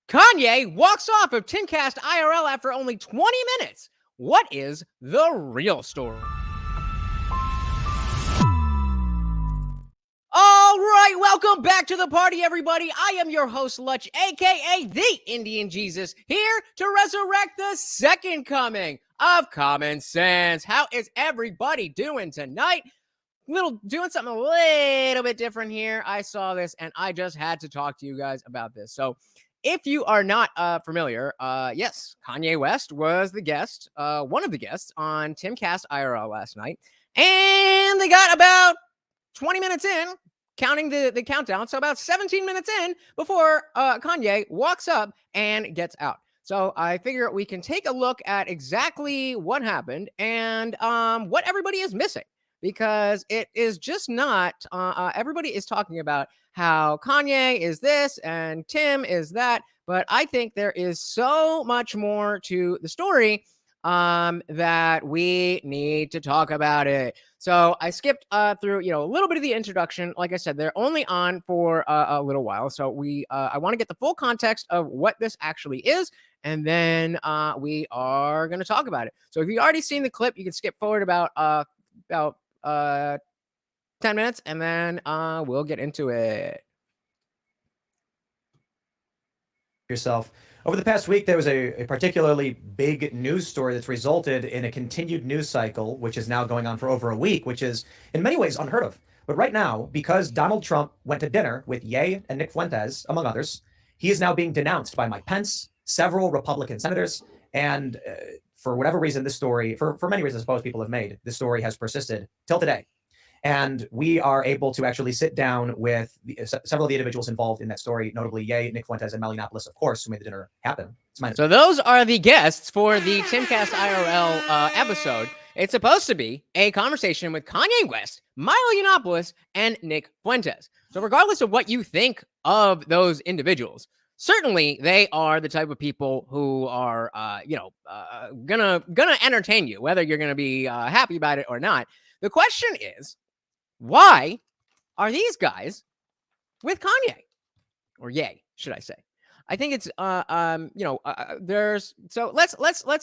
Kanye walks off of Timcast IRL after only 20 minutes. What is the real story? All right, welcome back to the party, everybody. I am your host, Lutch, aka the Indian Jesus, here to resurrect the second coming of common sense. How is everybody doing tonight? Doing something a little bit different here. I saw this and I just had to talk to you guys about this. So if you are not familiar, yes, Kanye West was the guest, one of the guests on Timcast IRL last night. And they got about 20 minutes in, counting the countdown. So about 17 minutes in before Kanye walks up and gets out. So I figure we can take a look at exactly what happened and what everybody is missing. Because it is just not, everybody is talking about how Kanye is this and Tim is that. But I think there is so much more to the story that we need to talk about it. So I skipped through, a little bit of the introduction. Like I said, they're only on for a little while. So I want to get the full context of what this actually is. And then we are going to talk about it. So if you've already seen the clip, you can skip forward about 10 minutes, and then we'll get into it. Yourself. Over the past week, there was a particularly big news story that's resulted in a continued news cycle, which is now going on for over a week, which is in many ways unheard of. But right now, because Donald Trump went to dinner with Ye and Nick Fuentes, among others, he is now being denounced by Mike Pence, several Republican senators, and for whatever reason, this story, for many reasons I suppose people have made, this story has persisted till today. And we are able to actually sit down with several of the individuals involved in that story, notably Ye, Nick Fuentes, and Milo, of course, who made the dinner happen. So those are the guests for the Timcast IRL episode. It's supposed to be a conversation with Kanye West, Milo Yiannopoulos, and Nick Fuentes. So regardless of what you think of those individuals, certainly they are the type of people who are, gonna entertain you, whether you're gonna be happy about it or not. The question is, why are these guys with Kanye, or Ye, should I say? I think it's there's so let's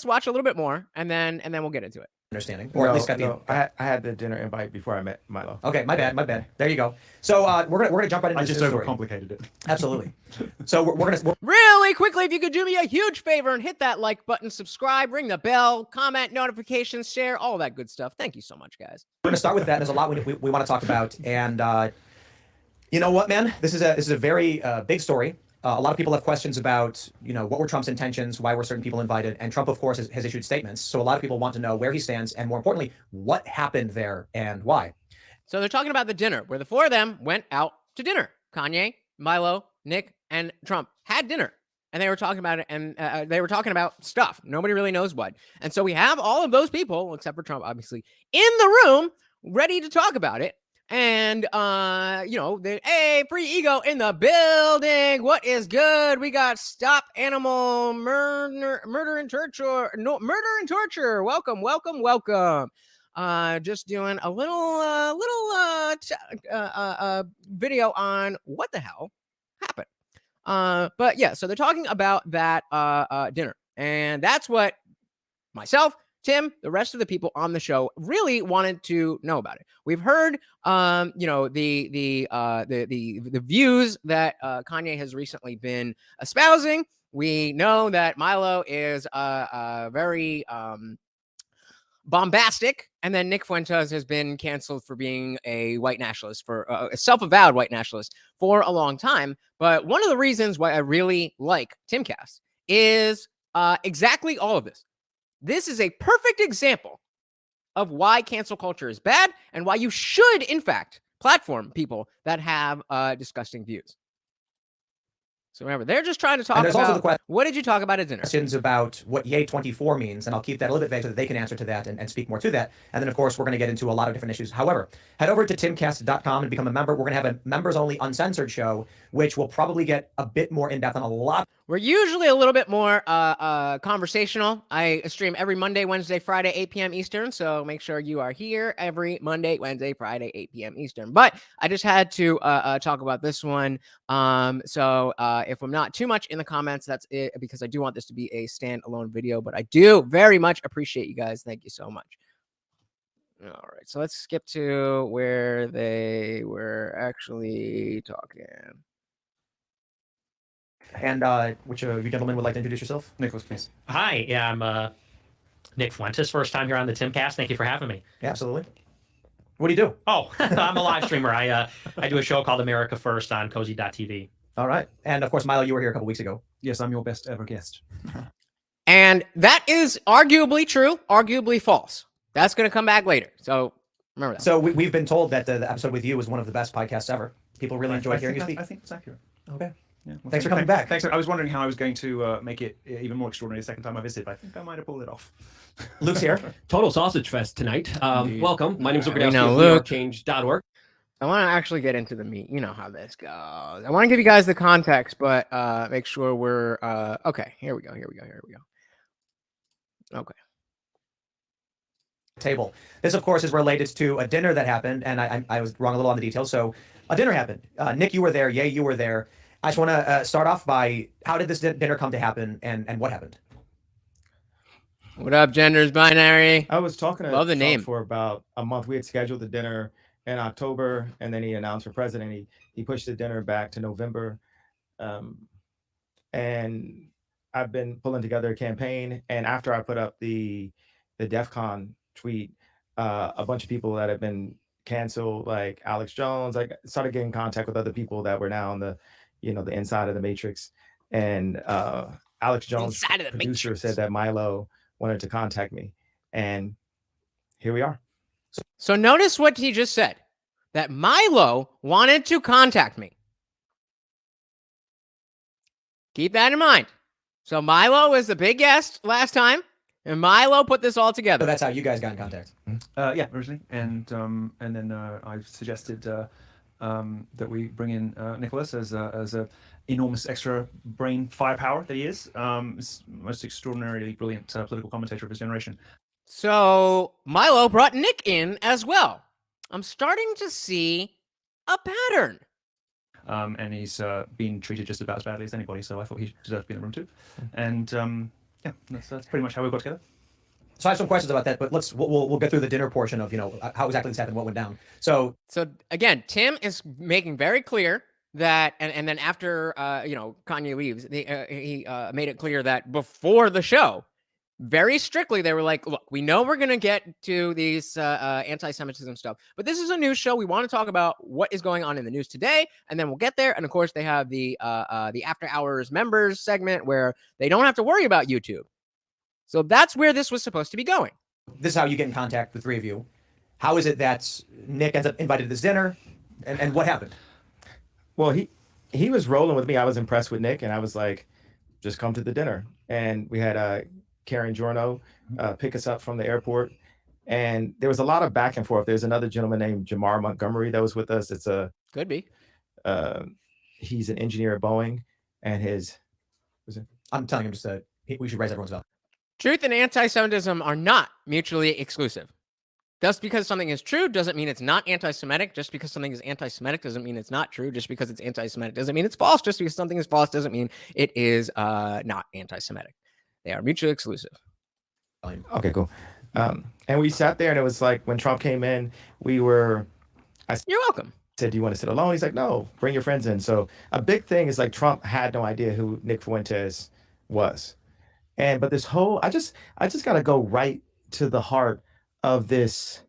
watch a little bit more and then we'll get into it. Understanding, or at least I had the dinner invite before I met Milo. Okay, my bad. There you go. So we're gonna jump right into this story. I just overcomplicated it. Absolutely. So we're gonna really quickly, if you could do me a huge favor and hit that like button, subscribe, ring the bell, comment, notifications, share, all that good stuff. Thank you so much, guys. We're gonna start with that. There's a lot we want to talk about, and you know what, man, this is a very big story. A lot of people have questions about, what were Trump's intentions, why were certain people invited, and Trump, of course, has issued statements. So a lot of people want to know where he stands, and more importantly, what happened there and why. So they're talking about the dinner, where the four of them went out to dinner. Kanye, Milo, Nick, and Trump had dinner, and they were talking about it, and they were talking about stuff. Nobody really knows what. And so we have all of those people, except for Trump, obviously, in the room, ready to talk about it. And, hey, free ego in the building. What is good? We got Stop Animal Murder and Torture. No, Murder and Torture. Welcome. Just doing a little video on what the hell happened. But yeah, so they're talking about that dinner. And that's what myself, Tim, the rest of the people on the show really wanted to know about it. We've heard, the views that Kanye has recently been espousing. We know that Milo is very bombastic, and then Nick Fuentes has been canceled for being a white nationalist, for a self-avowed white nationalist for a long time. But one of the reasons why I really like Timcast is exactly all of this. This is a perfect example of why cancel culture is bad and why you should, in fact, platform people that have disgusting views. So remember, they're just trying to talk about, also what did you talk about at dinner? Questions about what Ye 24 means, and I'll keep that a little bit vague so that they can answer to that and speak more to that. And then, of course, we're going to get into a lot of different issues. However, head over to timcast.com and become a member. We're going to have a members-only uncensored show, which will probably get a bit more in-depth on a lot. We're usually a little bit more conversational. I stream every Monday, Wednesday, Friday, 8 p.m. Eastern, so make sure you are here every Monday, Wednesday, Friday, 8 p.m. Eastern. But I just had to talk about this one. if I'm not too much in the comments, that's it, because I do want this to be a standalone video, but I do very much appreciate you guys. Thank you so much. All right, so let's skip to where they were actually talking. And which of you gentlemen would like to introduce yourself? Nicholas, please. Hi, yeah, I'm Nick Fuentes. First time here on the Timcast. Thank you for having me. Yeah, absolutely. What do you do? Oh, I'm a live streamer. I do a show called America First on Cozy.tv. All right. And of course, Milo, you were here a couple weeks ago. Yes, I'm your best ever guest. And that is arguably true, arguably false. That's going to come back later. So remember that. So we've been told that the episode with you was one of the best podcasts ever. People really enjoyed hearing you speak. I think it's accurate. Okay. Yeah. Well, Thanks for coming back. Thanks. I was wondering how I was going to make it even more extraordinary the second time I visited, but I think I might have pulled it off. Luke's here. Total Sausage Fest tonight. Welcome. My name is Luke We know of Luke. NewYorkChange.org. I want to actually get into the meat. You know how this goes. I want to give you guys the context, but make sure we're okay. Here we go. Okay. Table. This, of course, is related to a dinner that happened, and I was wrong a little on the details. So a dinner happened. Nick, you were there. Yay, you were there. I just want to start off by how did this dinner come to happen, and what happened? What up, genders binary? I was talking to Love the Trump name. for about a month. We had scheduled the dinner in October, and then he announced for president. He pushed the dinner back to November, and I've been pulling together a campaign. And after I put up the DEF CON tweet, a bunch of people that have been canceled, like Alex Jones, like started getting in contact with other people that were now on the, the inside of the matrix. And Alex Jones, Inside of the producer, matrix. said that Milo wanted to contact me, and here we are. So notice what he just said, that Milo wanted to contact me. Keep that in mind. So Milo was the big guest last time, and Milo put this all So together. that's how you guys got in contact. Yeah, originally, and then I suggested that we bring in Nicholas as a enormous extra brain firepower that he is. Most extraordinarily brilliant political commentator of his generation. So Milo brought Nick in as well. I'm starting to see a pattern. And he's been treated just about as badly as anybody, so I thought he deserved to be in the room too. And yeah, that's pretty much how we got together. So I have some questions about that, but we'll get through the dinner portion of how exactly this happened, what went down. So again, Tim is making very clear that, and then after Kanye leaves, he made it clear that before the show, very strictly, they were like, look, we know we're going to get to these anti-Semitism stuff, but this is a news show. We want to talk about what is going on in the news today, and then we'll get there. And of course, they have the after hours members segment where they don't have to worry about YouTube. So that's where this was supposed to be going. this is how you get in contact, the three of you. How is it that Nick ends up invited to this dinner, and what happened? Well, he was rolling with me. I was impressed with Nick, and I was like, just come to the dinner. And we had Karen Giorno pick us up from the airport. And there was a lot of back and forth. There's another gentleman named Jamar Montgomery that was with us. Could be. He's an engineer at Boeing, and I'm telling him just we should raise everyone's up. Truth and anti-Semitism are not mutually exclusive. Just because something is true doesn't mean it's not anti-Semitic. Just because something is anti-Semitic doesn't mean it's not true. Just because it's anti-Semitic doesn't mean it's false. Just because something is false doesn't mean it is not anti-Semitic. They are mutually exclusive. okay, cool. And we sat there, and it was like when Trump came in, You're welcome. said, do you want to sit alone? He's like, no, bring your friends in. So a big thing is like Trump had no idea who Nick Fuentes was. But this whole, I just got to go right to the heart of this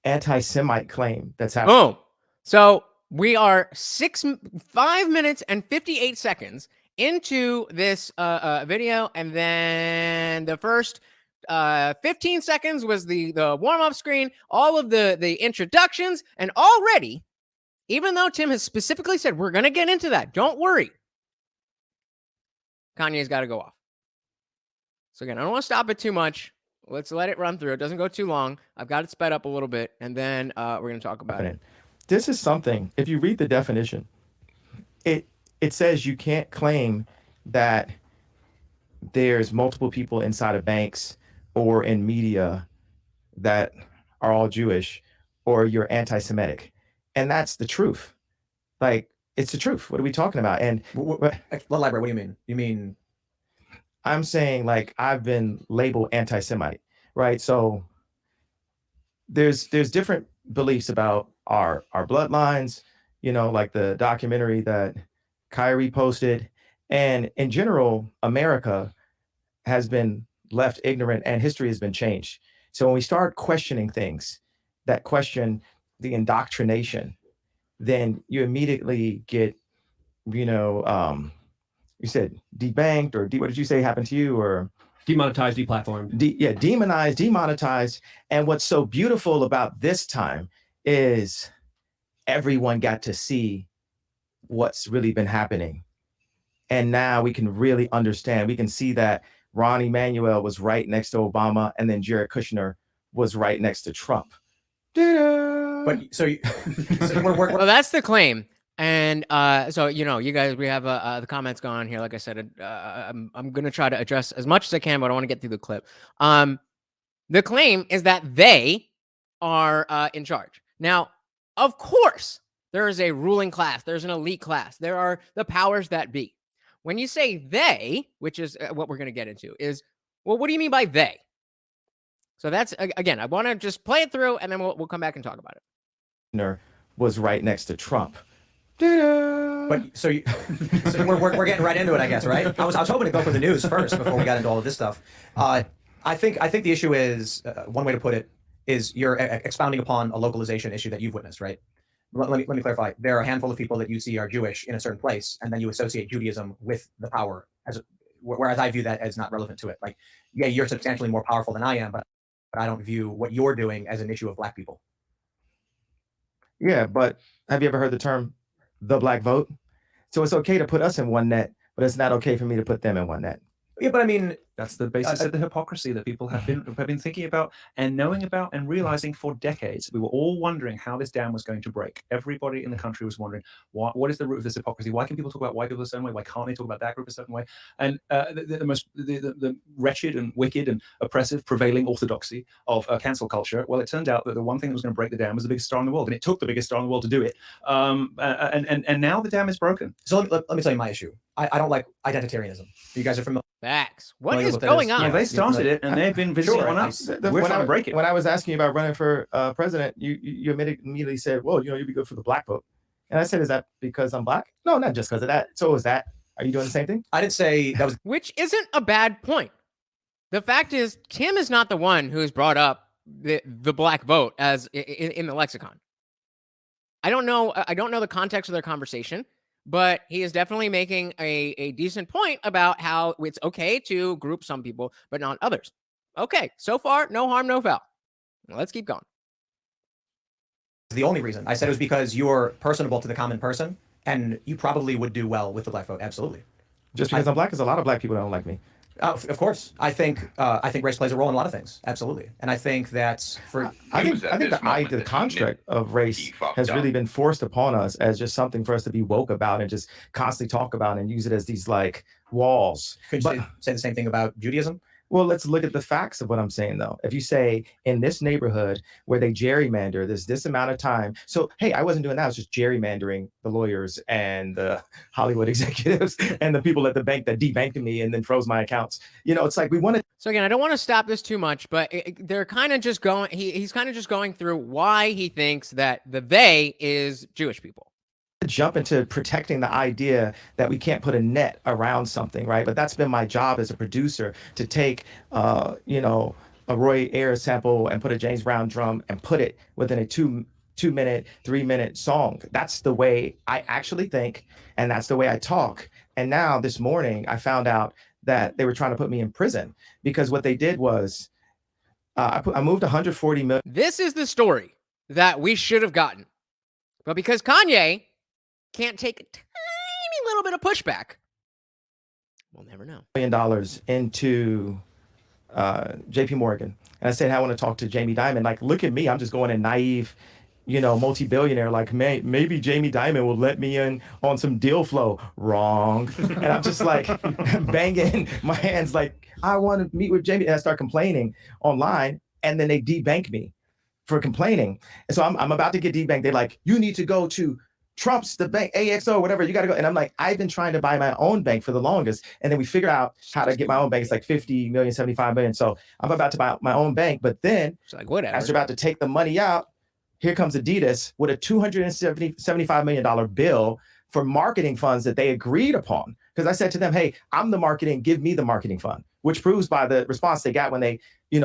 anti-Semite claim that's happening. Boom. So we are 5 minutes and 58 seconds into this video, and then the first 15 seconds was the warm-up screen, all of the introductions, and already, even though Tim has specifically said we're going to get into that, don't worry, Kanye's got to go off. So again, I don't want to stop it too much. Let's let it run through. It doesn't go too long. I've got it sped up a little bit, and then we're going to talk about it. This is something, if you read the definition, it says you can't claim that there's multiple people inside of banks or in media that are all Jewish, or you're anti-Semitic. And that's the truth. Like, It's the truth. What are we talking about? And Elaborate. What do you mean? You mean I'm saying, like, I've been labeled anti-Semite, right? So there's different beliefs about our bloodlines, like the documentary that Kyrie posted. And in general, America has been left ignorant and history has been changed. So when we start questioning things that question the indoctrination, then you immediately get, you said debanked, or what did you say happened to you? Or Demonetized, deplatformed. Demonized, demonetized. And what's so beautiful about this time is everyone got to see what's really been happening. And now we can really understand. We can see that Ron Emanuel was right next to Obama, and then Jared Kushner was right next to Trump. But so well, that's the claim. And so, you guys, we have the comments going on here. Like I said, I'm going to try to address as much as I can, but I want to get through the clip. The claim is that they are in charge. Now, of course, there is a ruling class. There's an elite class. There are the powers that be. When you say they, which is what we're going to get into, is, well, what do you mean by they? So that's, again, I want to just play it through, and then we'll come back and talk about it. Was right next to Trump. But so we're getting right into it, I guess, right? I was hoping to go for the news first before we got into all of this stuff. I think the issue is, one way to put it is you're expounding upon a localization issue that you've witnessed, right? Let me clarify. There are a handful of people that you see are Jewish in a certain place, and then you associate Judaism with the power, whereas I view that as not relevant to it. Like, yeah, you're substantially more powerful than I am, but I don't view what you're doing as an issue of Black people. Yeah, but have you ever heard the term the Black vote? So it's okay to put us in one net, but it's not okay for me to put them in one net. Yeah, but I mean, that's the basis of the hypocrisy that people have been thinking about and knowing about and realizing for decades. We were all wondering how this dam was going to break. Everybody in the country was wondering, what is the root of this hypocrisy? Why can people talk about white people a certain way? Why can't they talk about that group a certain way? And the wretched and wicked and oppressive prevailing orthodoxy of cancel culture. Well, it turned out that the one thing that was going to break the dam was the biggest star in the world, and it took the biggest star in the world to do it. And now the dam is broken. So let me tell you my issue. I don't like identitarianism. You guys are familiar. Facts. What is going on? Yeah, they started it, and they've been visiting on us. We're trying to break it. When I was asking you about running for president, you immediately said, well, you'd be good for the Black vote. And I said, is that because I'm Black? No, not just because of that. So is that, are you doing the same thing? I didn't say that was. Which isn't a bad point. The fact is, Tim is not the one who's brought up the Black vote as in the lexicon. I don't know the context of their conversation, but he is definitely making a decent point about how it's okay to group some people, but not others. Okay, so far, no harm, no foul. Let's keep going. The only reason I said it was because you're personable to the common person, and you probably would do well with the Black vote. Absolutely. Just because I'm Black, because a lot of Black people don't like me. Of course, I think race plays a role in a lot of things. Absolutely, and I think that's for. I think the construct of race has really been forced upon us as just something for us to be woke about and just constantly talk about and use it as these like walls. Could you say the same thing about Judaism? Well, let's look at the facts of what I'm saying, though. If you say in this neighborhood where they gerrymander, there's this amount of time. So, hey, I wasn't doing that. I was just gerrymandering the lawyers and the Hollywood executives and the people at the bank that debanked me and then froze my accounts. It's like we want to. So again, I don't want to stop this too much, but they're kind of just going. He's kind of just going through why he thinks that the they is Jewish people. Jump into protecting the idea that we can't put a net around something, right? But that's been my job as a producer, to take a Roy Ayers sample and put a James Brown drum and put it within a 2-minute, 3-minute song. That's the way I actually think, and that's the way I talk. And now this morning I found out that they were trying to put me in prison because what they did was I moved 140 million. This is the story that we should have gotten, but because Kanye can't take a tiny little bit of pushback, we'll never know. $1 million into JP Morgan. And I said, I want to talk to Jamie Dimon. Like, look at me. I'm just going in naive, multi-billionaire. Like, maybe Jamie Dimon will let me in on some deal flow. Wrong. And I'm just like banging my hands like, I want to meet with Jamie. And I start complaining online. And then they debank me for complaining. And so I'm about to get debanked. They're like, you need to go to Trump's the bank, AXO, whatever, you got to go. And I'm like, I've been trying to buy my own bank for the longest. And then we figured out how to get my own bank. It's like 50 million, 75 million. So I'm about to buy my own bank. But then It's like, whatever. as they're about to take the money out, here comes Adidas with a $275 million bill for marketing funds that they agreed upon. Because I said to them, hey, I'm the marketing, give me the marketing fund, which proves by the response they got when they,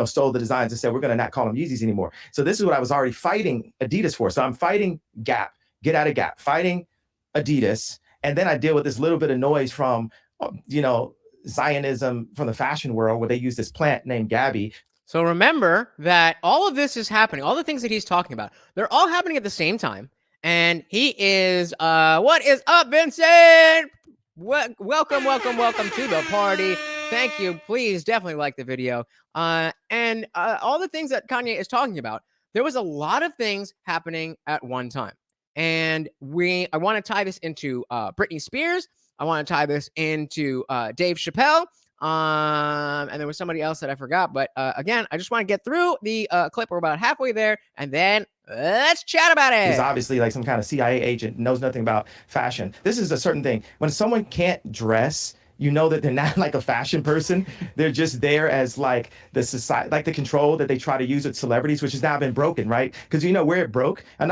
stole the designs and said, we're going to not call them Yeezys anymore. So this is what I was already fighting Adidas for. So I'm fighting Gap, get out of Gap, fighting Adidas. And then I deal with this little bit of noise from, Zionism from the fashion world where they use this plant named Gabby. So remember that all of this is happening. All the things that he's talking about, they're all happening at the same time. And he is, what is up, Vincent? Welcome to the party. Thank you. Please definitely like the video. And all the things that Kanye is talking about, there was a lot of things happening at one time. And I want to tie this into Britney Spears. I want to tie this into Dave Chapelle. And there was somebody else that I forgot. But again, I just want to get through the clip. We're about halfway there. And then let's chat about it. He's obviously like some kind of CIA agent, knows nothing about fashion. This is a certain thing. When someone can't dress, you know that they're not like a fashion person. They're just there as like the society, like the control that they try to use with celebrities, which has now been broken, right? Because where it broke. And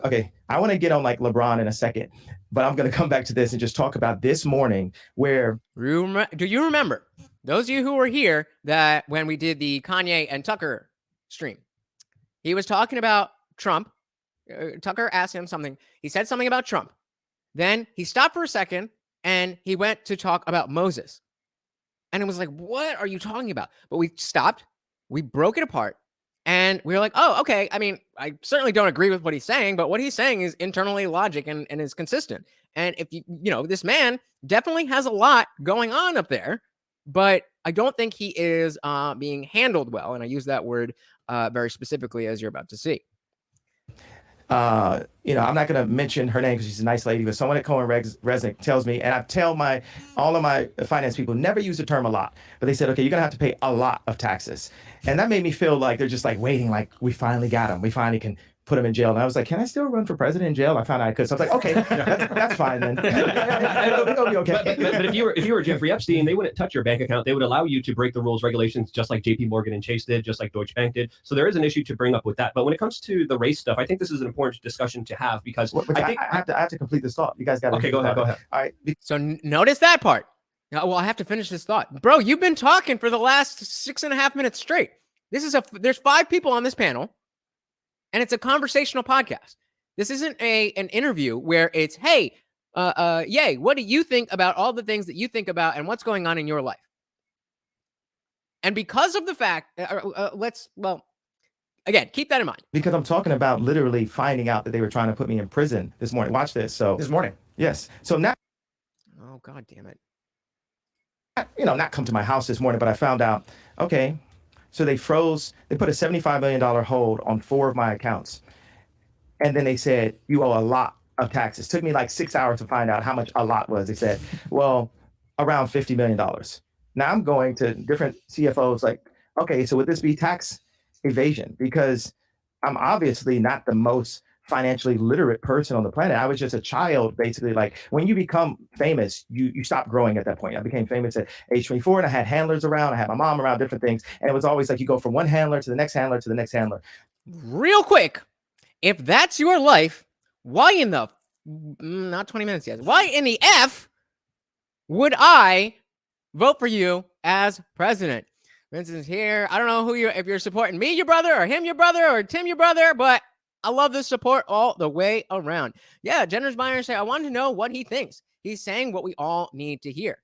okay, I want to get on like LeBron in a second, but I'm going to come back to this and just talk about this morning where. Do you remember, those of you who were here, that when we did the Kanye and Tucker stream, he was talking about Trump. Tucker asked him something. He said something about Trump. Then he stopped for a second and he went to talk about Moses. And it was like, what are you talking about? But we stopped. We broke it apart. And we were like, oh, okay. I mean, I certainly don't agree with what he's saying, but what he's saying is internally logic and is consistent. And if this man definitely has a lot going on up there, but I don't think he is being handled well. And I use that word very specifically, as you're about to see. I'm not going to mention her name because she's a nice lady, but someone at Cohen Resnick tells me, and I tell all of my finance people, never use the term a lot, but they said, okay, you're going to have to pay a lot of taxes. And that made me feel like they're just like waiting, like we finally got him. We finally can put him in jail. And I was like, can I still run for president in jail? I found out I could. So I was like, okay, that's fine then. It'll be okay. But if you were Jeffrey Epstein, they wouldn't touch your bank account. They would allow you to break the rules, regulations, just like JP Morgan and Chase did, just like Deutsche Bank did. So there is an issue to bring up with that. But when it comes to the race stuff, I think this is an important discussion to have because I have to complete this thought. You guys got to. Okay, go ahead. All right. So notice that part. Well, I have to finish this thought. Bro, you've been talking for the last 6.5 minutes straight. There's 5 people on this panel. And it's a conversational podcast. This isn't an interview where it's, hey, yay, what do you think about all the things that you think about and what's going on in your life? And because of the fact, again, keep that in mind. Because I'm talking about literally finding out that they were trying to put me in prison this morning. Watch this. So This morning. Yes. So now. Oh, God damn it. Not come to my house this morning, but I found out, okay. So they put a $75 million hold on 4 of my accounts. And then they said, you owe a lot of taxes. Took me like 6 hours to find out how much a lot was. They said, well, around $50 million. Now I'm going to different CFOs like, okay, so would this be tax evasion? Because I'm obviously not the most financially literate person on the planet. I was just a child, basically. Like when you become famous, you stop growing at that point. I became famous at age 24 and I had handlers around. I had my mom around, different things. And it was always like you go from one handler to the next handler to the next handler. Real quick, if that's your life, why in the, not 20 minutes yet, why in the F would I vote for you as president? Vincent's here. I don't know if you're supporting me, your brother, or him, your brother, or Tim, your brother, but I love this support all the way around. Yeah, Jenner's Meyer say, I wanted to know what he thinks. He's saying what we all need to hear.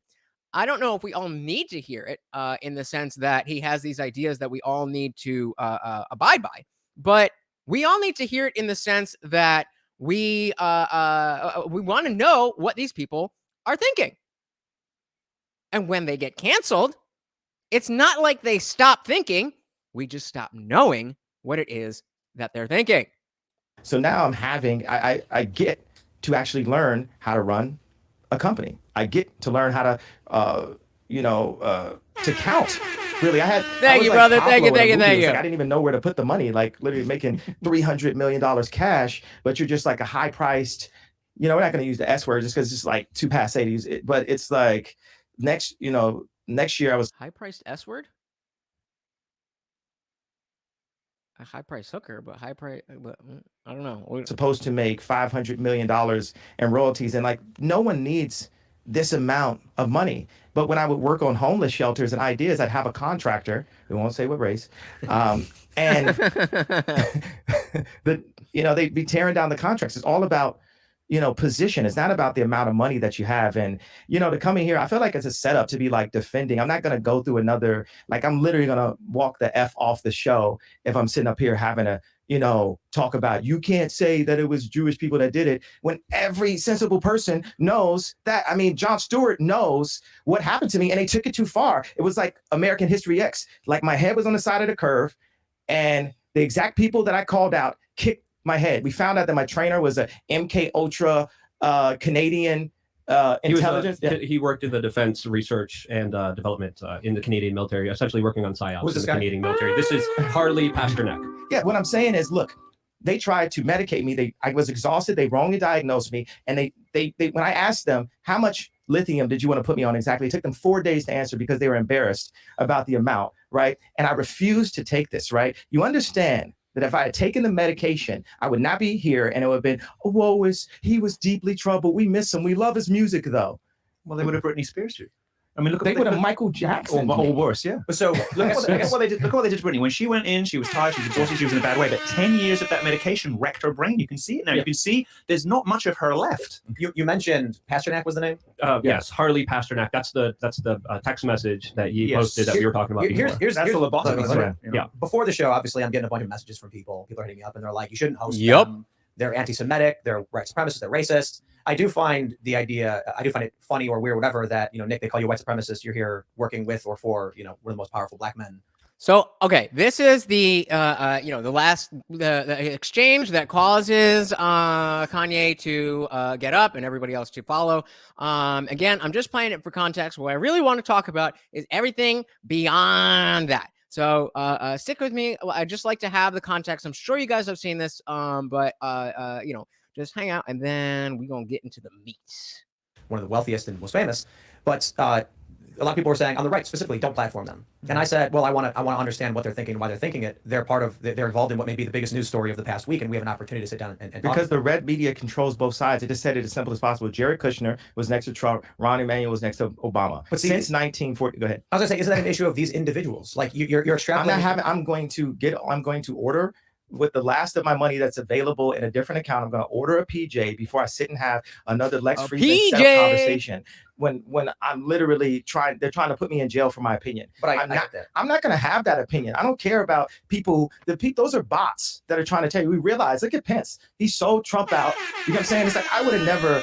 I don't know if we all need to hear it in the sense that he has these ideas that we all need to abide by. But we all need to hear it in the sense that we want to know what these people are thinking. And when they get canceled, it's not like they stop thinking. We just stop knowing what it is that they're thinking. So now I get to actually learn how to run a company. I get to learn how to, to count. Really, Thank you, brother. Thank you. Like, I didn't even know where to put the money. Like literally making $300 million cash, but you're just like a high-priced you know, we're not going to use the S word just because it's like too passe to use it, but it's like next year I was High-priced S word? A high-priced hooker, but high-price, but I don't know. supposed to make $500 million in royalties, and like no one needs this amount of money. But when I would work on homeless shelters and ideas, I'd have a contractor, we won't say what race, and they'd be tearing down the contracts. It's all about, position. It's not about the amount of money that you have. And, to come in here, I feel like it's a setup to be like defending. I'm not going to go through another, like I'm literally going to walk the F off the show if I'm sitting up here having a, talk about, you can't say that it was Jewish people that did it, when every sensible person knows that. I mean, Jon Stewart knows what happened to me, and they took it too far. It was like American History X. Like my head was on the side of the curve, and the exact people that I called out kicked my head. We found out that my trainer was a MK Ultra Canadian intelligence. He worked in the defense research and development in the Canadian military, essentially working on psyops in the Canadian military. This is Harley Pasternak. Yeah, what I'm saying is, look, they tried to medicate me. I was exhausted. They wrongly diagnosed me. And they when I asked them, how much lithium did you want to put me on exactly? It took them 4 days to answer because they were embarrassed about the amount, right? And I refused to take this, right? You understand that if I had taken the medication, I would not be here, and it would have been, he was deeply troubled. We miss him. We love his music, though. Well, they would have Britney Spears too. I mean, they would have Michael Jackson. Or worse, yeah. So look what they did. Look what they did to Britney. When she went in, she was tired, she was exhausted, she was in a bad way. But 10 years of that medication wrecked her brain. You can see it now. Yeah. You can see there's not much of her left. You mentioned Pasternak was the name. Yes, Harley Pasternak. That's the text message that you posted that we were talking about before. Here's the lobotomy. Yeah. Before the show, obviously, I'm getting a bunch of messages from people. People are hitting me up, and they're like, "You shouldn't host Yep. them. They're anti-Semitic. They're white supremacists. They're racist." I do find it funny or weird, whatever, that, Nick, they call you a white supremacist. You're here working with or for, one of the most powerful black men. So, okay, this is the the exchange that causes Kanye to get up and everybody else to follow. Again, I'm just playing it for context. What I really want to talk about is everything beyond that. So stick with me. I just like to have the context. I'm sure you guys have seen this, but just hang out, and then we're going to get into the meat. One of the wealthiest and most famous. But a lot of people were saying, on the right specifically, don't platform them. And I said, well, I want to understand what they're thinking, why they're thinking it. They're involved in what may be the biggest news story of the past week, and we have an opportunity to sit down and talk. Because the red media controls both sides. It just said it as simple as possible. Jared Kushner was next to Trump. Ron Emanuel was next to Obama. But since 1940, go ahead. I was going to say, isn't that an issue of these individuals? Like you're extrapolating. I'm going to order with the last of my money that's available in a different account. I'm going to order a PJ before I sit and have another Lex Friedman setup conversation. When I'm literally they're trying to put me in jail for my opinion. But I'm not going to have that opinion. I don't care about people. Those are bots that are trying to tell you. We realize, look at Pence. He sold Trump out. You know what I'm saying? It's like, I would have never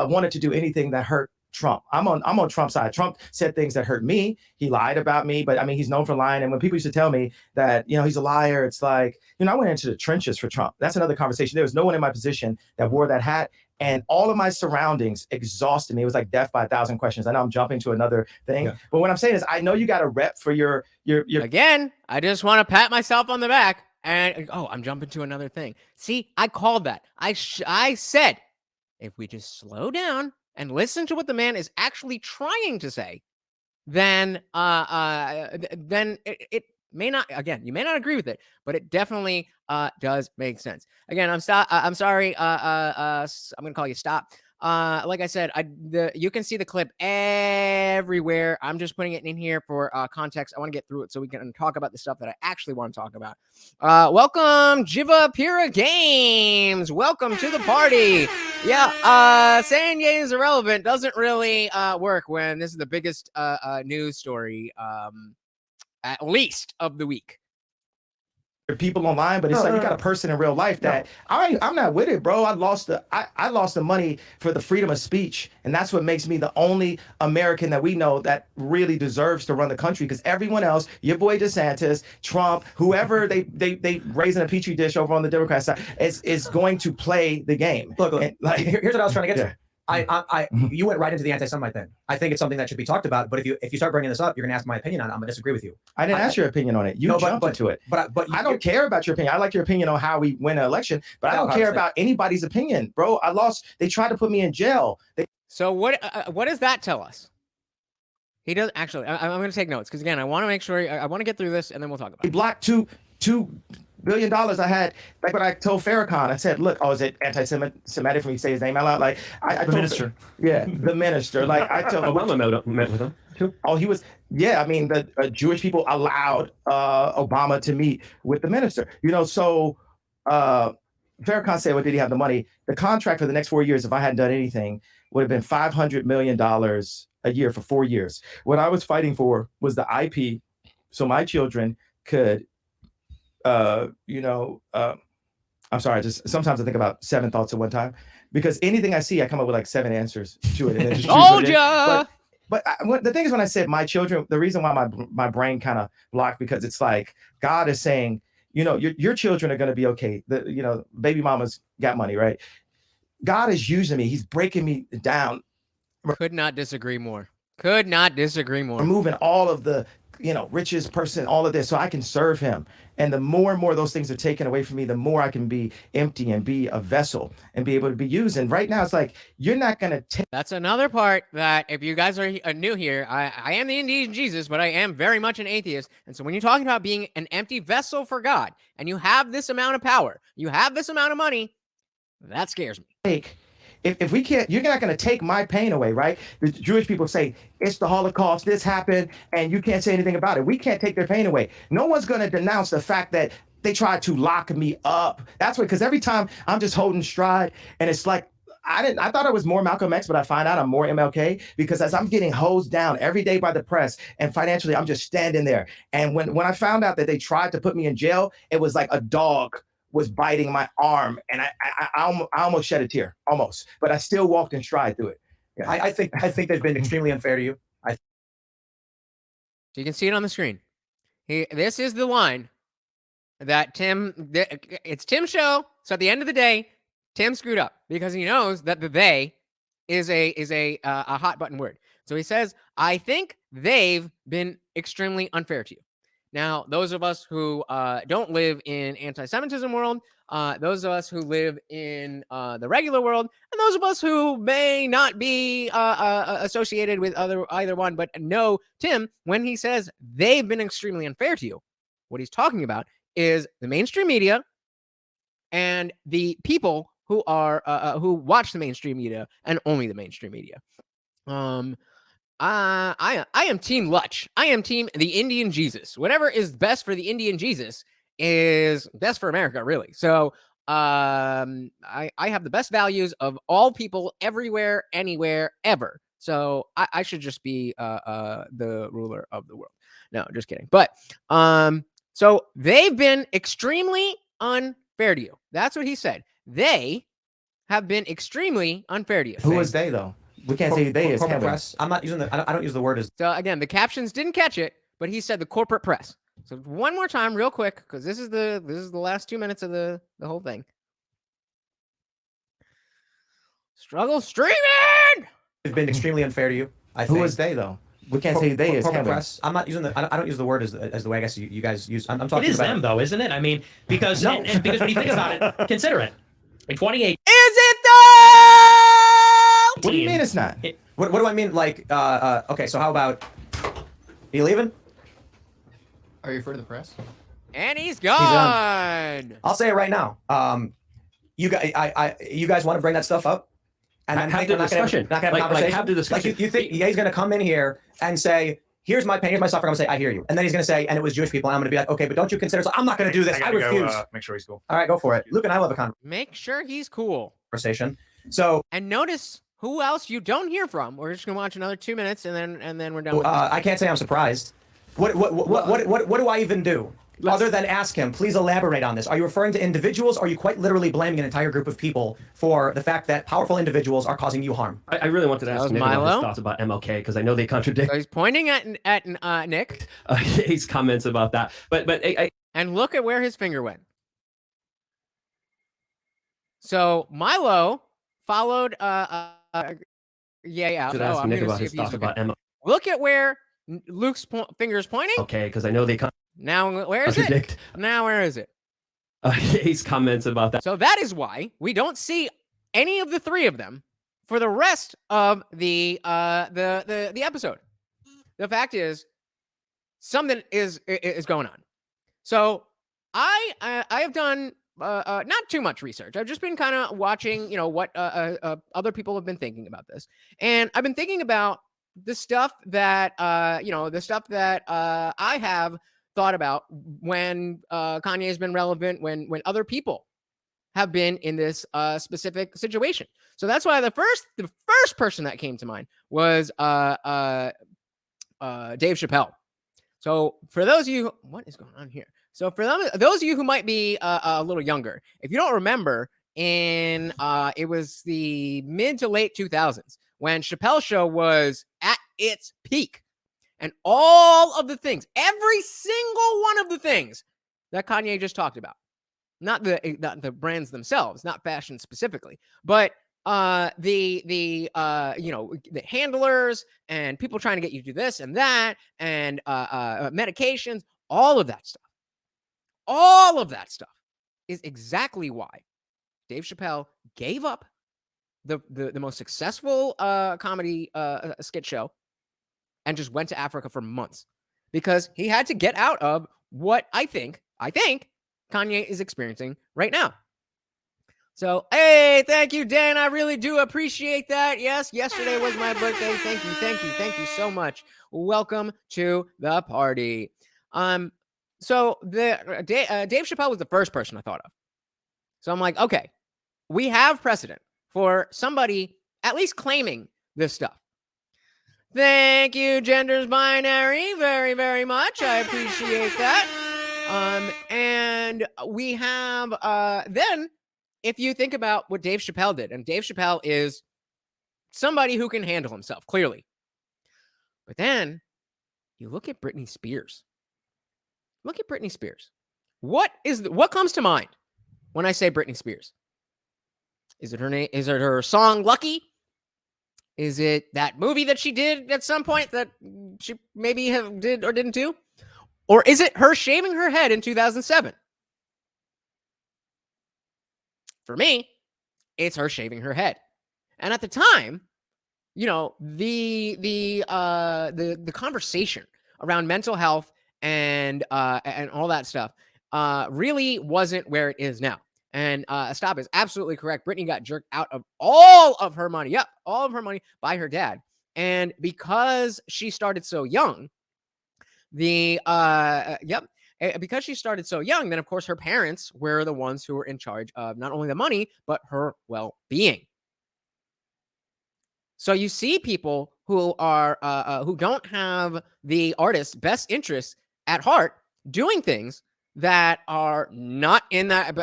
wanted to do anything that hurt Trump. I'm on Trump's side. Trump said things that hurt me. He lied about me, but I mean, he's known for lying. And when people used to tell me that, he's a liar, it's like, I went into the trenches for Trump. That's another conversation. There was no one in my position that wore that hat. And all of my surroundings exhausted me. It was like death by 1,000 questions. I know I'm jumping to another thing, but what I'm saying is, I know you got a rep for your. Again, I just want to pat myself on the back and, I'm jumping to another thing. See, I called that. I said, if we just slow down and listen to what the man is actually trying to say, then it may not. Again, you may not agree with it, but it definitely does make sense. Again, I'm sorry. I'm gonna call you Stop. Like I said, you can see the clip everywhere. I'm just putting it in here for context. I want to get through it so we can talk about the stuff that I actually want to talk about. Welcome, Jiva Pira Games. Welcome to the party. Yeah, saying Ye is irrelevant doesn't really work when this is the biggest news story, at least of the week. People online, but it's like you got a person in real life that I'm not with it, bro. I lost the money for the freedom of speech, and that's what makes me the only American that we know that really deserves to run the country. Because everyone else, your boy DeSantis, Trump, whoever they raise in a petri dish over on the Democrat side, is going to play the game. Look, here's what I was trying to get to. You went right into the anti-Semite thing. I think it's something that should be talked about. But if you start bringing this up, you're going to ask my opinion on it. I'm going to disagree with you. I didn't ask your opinion on it. You jumped into it. But I don't care about your opinion. I like your opinion on how we win an election, but I don't care about anybody's opinion, bro. I lost. They tried to put me in jail. So what does that tell us? He does actually. I'm going to take notes because again, I want to make sure I want to get through this and then we'll talk about it. He blocked $2 billion I had. Like what I told Farrakhan, I said, "Look, is it anti-Semitic for me to say his name out loud?" Like I told minister. Yeah, the minister. Like I told Obama met with him too. Oh, he was. Yeah, I mean, the Jewish people allowed Obama to meet with the minister. So Farrakhan said, "Well, did he have the money?" The contract for the next 4 years, if I hadn't done anything, would have been $500 million a year for 4 years. What I was fighting for was the IP, so my children could, I'm sorry, just sometimes I think about 7 thoughts at one time, because anything I see, I come up with like 7 answers to it. And then just Told ya! But the thing is, when I said my children, the reason why my brain kind of blocked, because it's like God is saying, your children are going to be okay. Baby mama's got money, right? God is using me. He's breaking me down. Could not disagree more. Could not disagree more. Removing all of the, richest person, all of this, so I can serve him. And the more and more those things are taken away from me, the more I can be empty and be a vessel and be able to be used. And right now, it's like, you're not going to take. That's another part that if you guys are new here, I am the IndianJesus, but I am very much an atheist. And so when you're talking about being an empty vessel for God, and you have this amount of power, you have this amount of money, that scares me. If we can't, you're not going to take my pain away, right? The Jewish people say, it's the Holocaust, this happened, and you can't say anything about it. We can't take their pain away. No one's going to denounce the fact that they tried to lock me up. That's what, because every time I'm just holding stride, and it's like, I thought I was more Malcolm X, but I find out I'm more MLK, because as I'm getting hosed down every day by the press and financially, I'm just standing there. And when I found out that they tried to put me in jail, it was like a dog was biting my arm, and I almost shed a tear, almost, but I still walked in stride through it. Yeah. I think they've been extremely unfair to you. So you can see it on the screen. This is the line that it's Tim's show. So at the end of the day, Tim screwed up because he knows that the "they" is a hot button word. So he says, "I think they've been extremely unfair to you." Now, those of us who don't live in anti-Semitism world, those of us who live in the regular world, and those of us who may not be associated with either one, but know Tim, when he says they've been extremely unfair to you, what he's talking about is the mainstream media and the people who are who watch the mainstream media and only the mainstream media. I am Team Lutch. I am Team the IndianJesus. Whatever is best for the IndianJesus is best for America, really. So I have the best values of all people everywhere, anywhere, ever. So I should just be the ruler of the world. No, just kidding. But so they've been extremely unfair to you. That's what he said. They have been extremely unfair to you. Who is they, though? We can't say they is press. I'm not using I don't use the word as. So again, the captions didn't catch it, but he said the corporate press. So one more time, real quick, because this is the last 2 minutes of the whole thing. Struggle streaming. They've been extremely unfair to you. I think. Who is they, though? We can't say they is corporate press. I'm not using I don't use the word as the way I guess you guys use. I'm talking It is about them, though, isn't it? I mean, because and because when you think about it, consider it. In 2018, Is it though? What do you mean it's not? What do I mean? Like, okay, so how about, are you leaving? Are you referring to the press? And he's gone. I'll say it right now. You guys want to bring that stuff up? And then have the discussion. Not gonna have a conversation. Have the discussion. Like you think he's gonna come in here and say, here's my pain, here's my suffering. I'm gonna say, I hear you. And then he's gonna say, and it was Jewish people. And I'm gonna be like, okay, but don't you consider? So I'm not gonna do this. I refuse. Make sure he's cool. All right, go for it. Luke and I will have a Make sure he's cool. conversation. So And notice who else you don't hear from. We're just gonna watch another 2 minutes, and then we're done. With I can't say I'm surprised. What do I even do? Other than ask him, please elaborate on this. Are you referring to individuals, or are you quite literally blaming an entire group of people for the fact that powerful individuals are causing you harm? I really wanted to ask Nick about his thoughts about MLK, because I know they contradict So he's pointing at Nick. his comments about that. But And look at where his finger went. So Milo followed Yeah. Should No, ask I'm Nick gonna about see his if he's thoughts okay. about Emma. Look at where Luke's finger's pointing. Okay, because I know they Now, where is it? contradict Now, where is it? Hayes' comments about that. So that is why we don't see any of the three of them for the rest of the episode. The fact is, something is going on. So I have done not too much research. I've just been kind of watching, what other people have been thinking about this, and I've been thinking about the stuff that I have thought about when Kanye has been relevant, when other people have been in this specific situation. So that's why the first person that came to mind was Dave Chapelle. So for those of you, what is going on here? So for those of you who might be a little younger, if you don't remember, it was the mid to late 2000s when Chappelle Show was at its peak, and all of the things, every single one of the things that Kanye just talked about, not the brands themselves, not fashion specifically, but the handlers and people trying to get you to do this and that, and medications, all of that stuff is exactly why Dave Chappelle gave up the most successful comedy skit show and just went to Africa for months, because he had to get out of what I think Kanye is experiencing right now. So, hey, thank you, Dan. I really do appreciate that. Yes, yesterday was my birthday. Thank you so much. Welcome to the party. So Dave Chappelle was the first person I thought of. So I'm like, okay, we have precedent for somebody at least claiming this stuff. Thank you, Genders Binary, very, very much. I appreciate that. And we have then, if you think about what Dave Chappelle did, and Dave Chappelle is somebody who can handle himself, clearly. But then you look at Britney Spears. Look at Britney Spears. What comes to mind when I say Britney Spears? Is it her name? Is it her song Lucky? Is it that movie that she did at some point that she maybe did or didn't do? Or is it her shaving her head in 2007? For me, it's her shaving her head. And at the time, the conversation around mental health and all that stuff really wasn't where it is now. And Stop is absolutely correct. Britney got jerked out of all of her money. Yep, all of her money by her dad. And because she started so young, because she started so young, then of course her parents were the ones who were in charge of not only the money, but her well-being. So you see people who are who don't have the artist's best interests at heart doing things that are not in that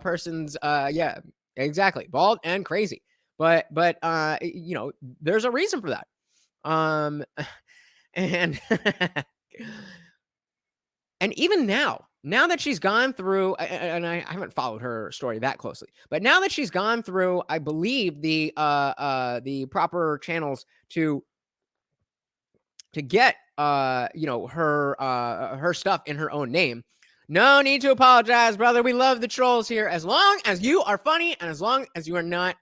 person's exactly, bald and crazy. But there's a reason for that. And and even now that she's gone through, and I haven't followed her story that closely, but now that she's gone through, I believe the proper channels to get her stuff in her own name. No need to apologize, brother. We love the trolls here, as long as you are funny and as long as you are not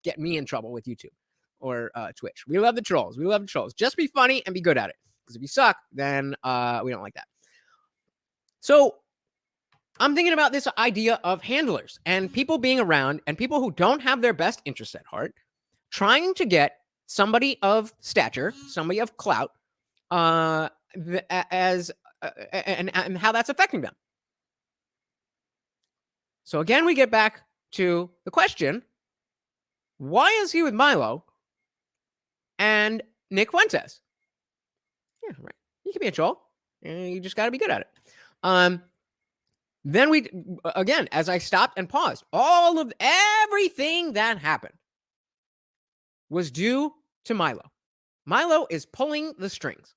getting me in trouble with YouTube or Twitch. We love the trolls. Just be funny and be good at it. Because if you suck, then we don't like that. So I'm thinking about this idea of handlers and people being around and people who don't have their best interests at heart, trying to get somebody of stature, somebody of clout, and how that's affecting them. So again, we get back to the question, why is he with Milo and Nick Fuentes? Yeah, right. You can be a troll. You just got to be good at it. Then again, as I stopped and paused, all of everything that happened was due to Milo. Milo is pulling the strings.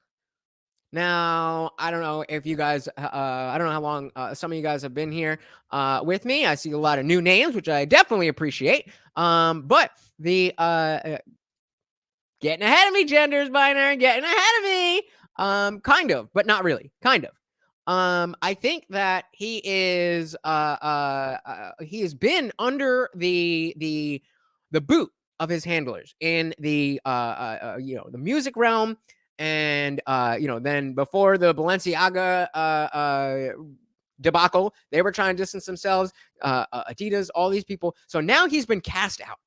Now, I don't know if you guys, I don't know how long some of you guys have been here with me. I see a lot of new names, which I definitely appreciate. But the getting ahead of me, genders binary, getting ahead of me. Kind of, but not really. Kind of. I think that he has been under the boot of his handlers in the the music realm, and then before the Balenciaga debacle, they were trying to distance themselves. Adidas, all these people. So now he's been cast out.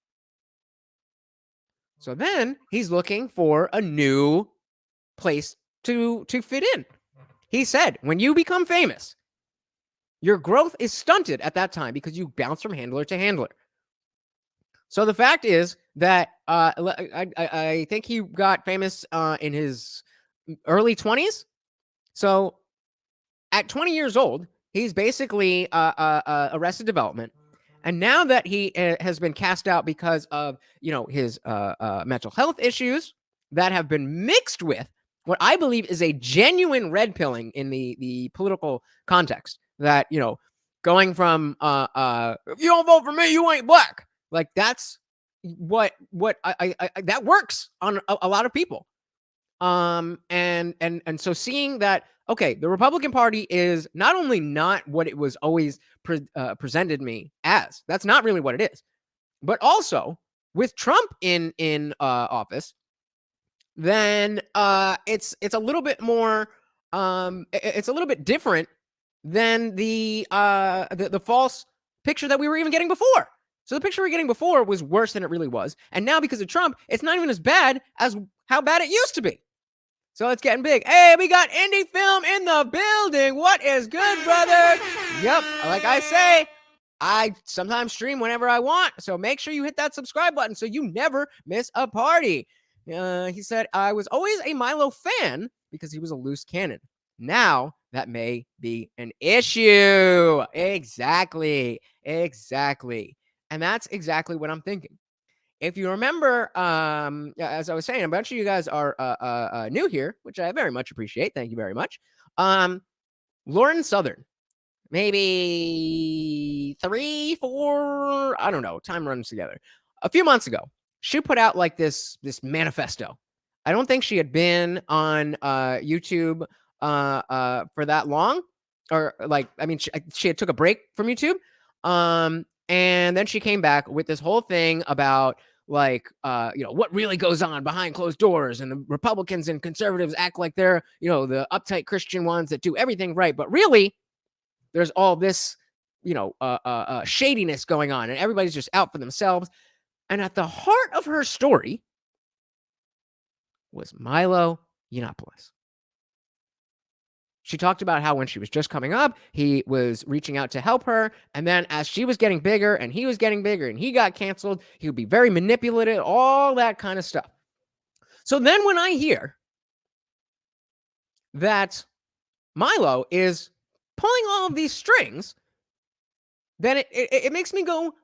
So then he's looking for a new place to fit in. He said, when you become famous, your growth is stunted at that time because you bounce from handler to handler. So the fact is that I think he got famous in his early 20s. So at 20 years old, he's basically Arrested Development. And now that he has been cast out because of, his mental health issues that have been mixed with what I believe is a genuine red pilling in the political context, that, going from if you don't vote for me, you ain't black. Like, that's what I that works on a lot of people. And so seeing that, okay, the Republican Party is not only not what it was always presented me as, that's not really what it is, but also with Trump in office, then it's a little bit more, it's a little bit different than the false picture that we were even getting before. So the picture we were getting before was worse than it really was, and now because of Trump, it's not even as bad as how bad it used to be. So it's getting big. Hey, we got indie film in the building. What is good, brother? Yep, like I say, I sometimes stream whenever I want, so make sure you hit that subscribe button so you never miss a party. He said, I was always a Milo fan because he was a loose cannon. Now that may be an issue. Exactly. And that's exactly what I'm thinking. If you remember, as I was saying, a bunch of you guys are new here, which I very much appreciate. Thank you very much. Lauren Southern, maybe 3, 4, I don't know, time runs together. A few months ago, she put out like this manifesto. I don't think she had been on YouTube for that long, or like, I mean, she had took a break from YouTube, and then she came back with this whole thing about like what really goes on behind closed doors, and the Republicans and conservatives act like they're the uptight Christian ones that do everything right, but really there's all this shadiness going on, and everybody's just out for themselves. And at the heart of her story was Milo Yiannopoulos. She talked about how when she was just coming up, he was reaching out to help her. And then as she was getting bigger and he was getting bigger and he got canceled, he would be very manipulative, all that kind of stuff. So then when I hear that Milo is pulling all of these strings, then it makes me go,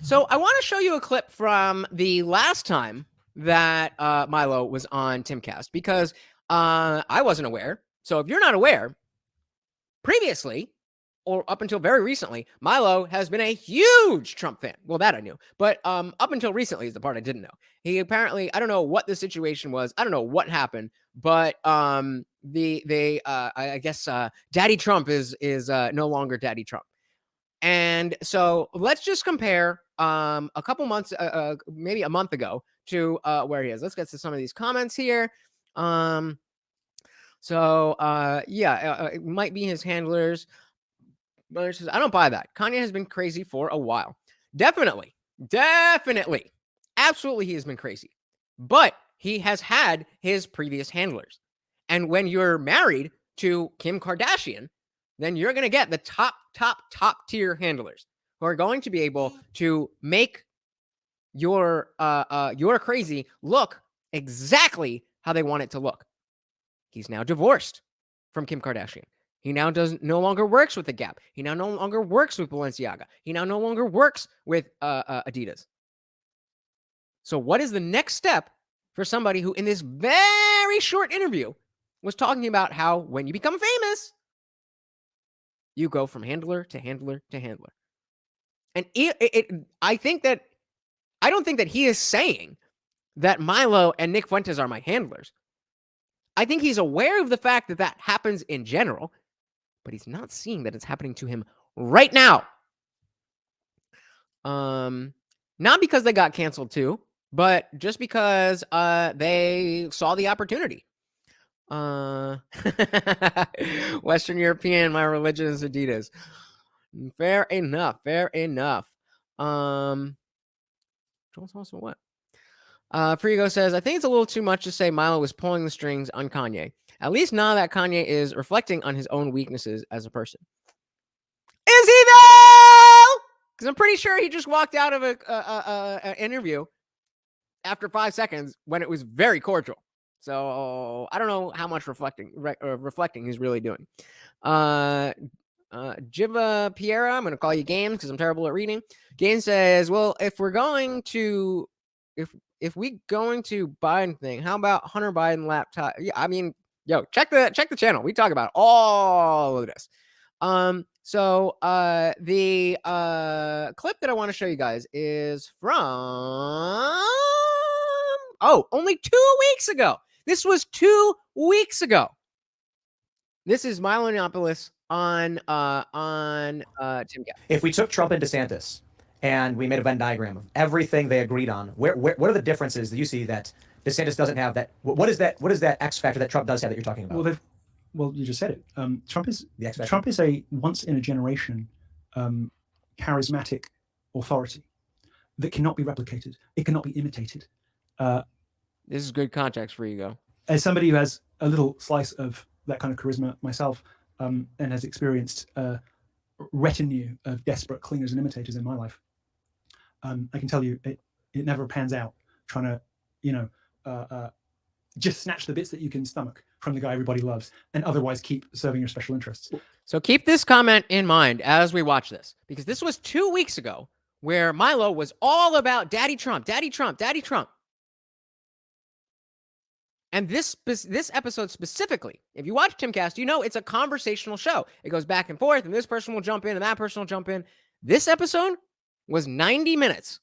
So I want to show you a clip from the last time that Milo was on Timcast, because I wasn't aware. So if you're not aware, previously, or up until very recently, Milo has been a huge Trump fan. Well, that I knew. But up until recently is the part I didn't know. He apparently, I don't know what the situation was. I don't know what happened. But I guess Daddy Trump is no longer Daddy Trump. And so let's just compare a couple months, maybe a month ago, to where he is. Let's get to some of these comments here. It might be his handlers. But says, I don't buy that. Kanye has been crazy for a while. Definitely. Absolutely, he has been crazy. But he has had his previous handlers. And when you're married to Kim Kardashian, then you're going to get the top tier handlers who are going to be able to make your crazy look exactly how they want it to look. He's now divorced from Kim Kardashian. He now no longer works with The Gap. He now no longer works with Balenciaga. He now no longer works with Adidas. So what is the next step for somebody who, in this very short interview, was talking about how when you become famous, you go from handler to handler to handler. And I don't think that he is saying that Milo and Nick Fuentes are my handlers. I think he's aware of the fact that that happens in general, but he's not seeing that it's happening to him right now. Not because they got canceled too, but just because they saw the opportunity. Western European, my religion is Adidas. Fair enough. Joel's also what? Frigo says, I think it's a little too much to say Milo was pulling the strings on Kanye. At least now that Kanye is reflecting on his own weaknesses as a person. Is he though? Because I'm pretty sure he just walked out of an interview after 5 seconds when it was very cordial. So I don't know how much reflecting he's really doing. Jiva Piera, I'm going to call you Games because I'm terrible at reading. Games says, well, if we going to Biden thing, how about Hunter Biden laptop? Yeah, I mean, yo, check the channel. We talk about all of this. So the clip that I want to show you guys is from only 2 weeks ago. This was 2 weeks ago. This is Milo Yiannopoulos on Timcast. If we took Trump and DeSantis and we made a Venn diagram of everything they agreed on, what are the differences that you see that DeSantis doesn't have? That what is that X factor that Trump does have that you're talking about? Well, you just said it. Trump is The X factor. Trump is a once in a generation charismatic authority that cannot be replicated. It cannot be imitated. This is good context for you, go. As somebody who has a little slice of that kind of charisma myself, and has experienced a retinue of desperate clingers and imitators in my life, I can tell you it never pans out trying to, just snatch the bits that you can stomach from the guy everybody loves and otherwise keep serving your special interests. So keep this comment in mind as we watch this, because this was 2 weeks ago where Milo was all about Daddy Trump, Daddy Trump, Daddy Trump. And this episode specifically, if you watch Timcast, you know it's a conversational show. It goes back and forth, and this person will jump in, and that person will jump in. This episode was 90 minutes.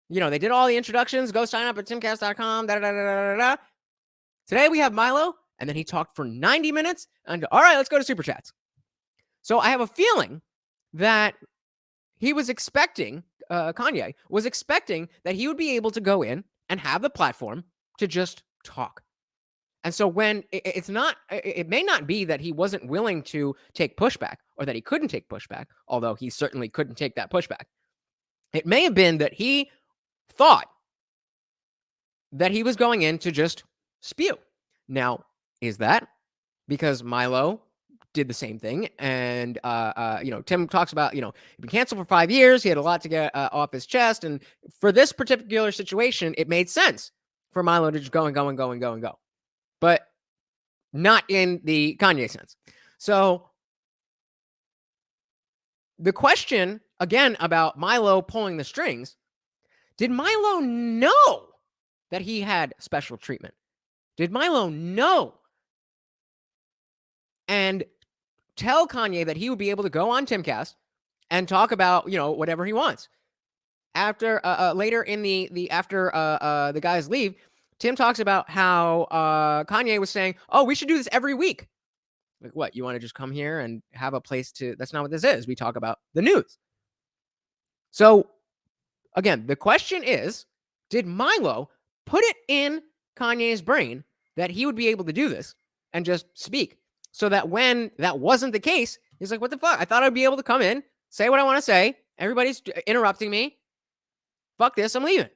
They did all the introductions. Go sign up at timcast.com. Today we have Milo, and then he talked for 90 minutes. And all right, let's go to Super Chats. So I have a feeling that he was expecting, Kanye was expecting that he would be able to go in and have the platform to just talk. And so when it may not be that he wasn't willing to take pushback or that he couldn't take pushback, although he certainly couldn't take that pushback. It may have been that he thought that he was going in to just spew. Now, is that because Milo did the same thing? And, Tim talks about, he'd been canceled for 5 years. He had a lot to get off his chest. And for this particular situation, it made sense for Milo to just go and go and go and go and go. But not in the Kanye sense. So the question, again, about Milo pulling the strings, did Milo know that he had special treatment? Did Milo know and tell Kanye that he would be able to go on Timcast and talk about, whatever he wants? After later in after the guys leave, Tim talks about how Kanye was saying, oh, we should do this every week. Like, what? You want to just come here and have a place to... That's not what this is. We talk about the news. So, again, the question is, did Milo put it in Kanye's brain that he would be able to do this and just speak? So that when that wasn't the case, he's like, what the fuck? I thought I'd be able to come in, say what I want to say. Everybody's interrupting me. Fuck this. I'm leaving.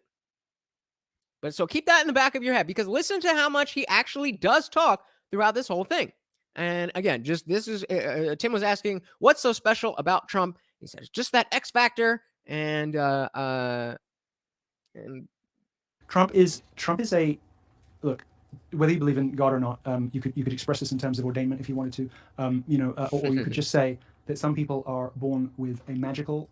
But so keep that in the back of your head, because listen to how much he actually does talk throughout this whole thing. And again, Tim was asking, what's so special about Trump? He says, just that X factor. And Trump is a, look, whether you believe in God or not, you could express this in terms of ordainment if you wanted to, or you could just say that some people are born with a magical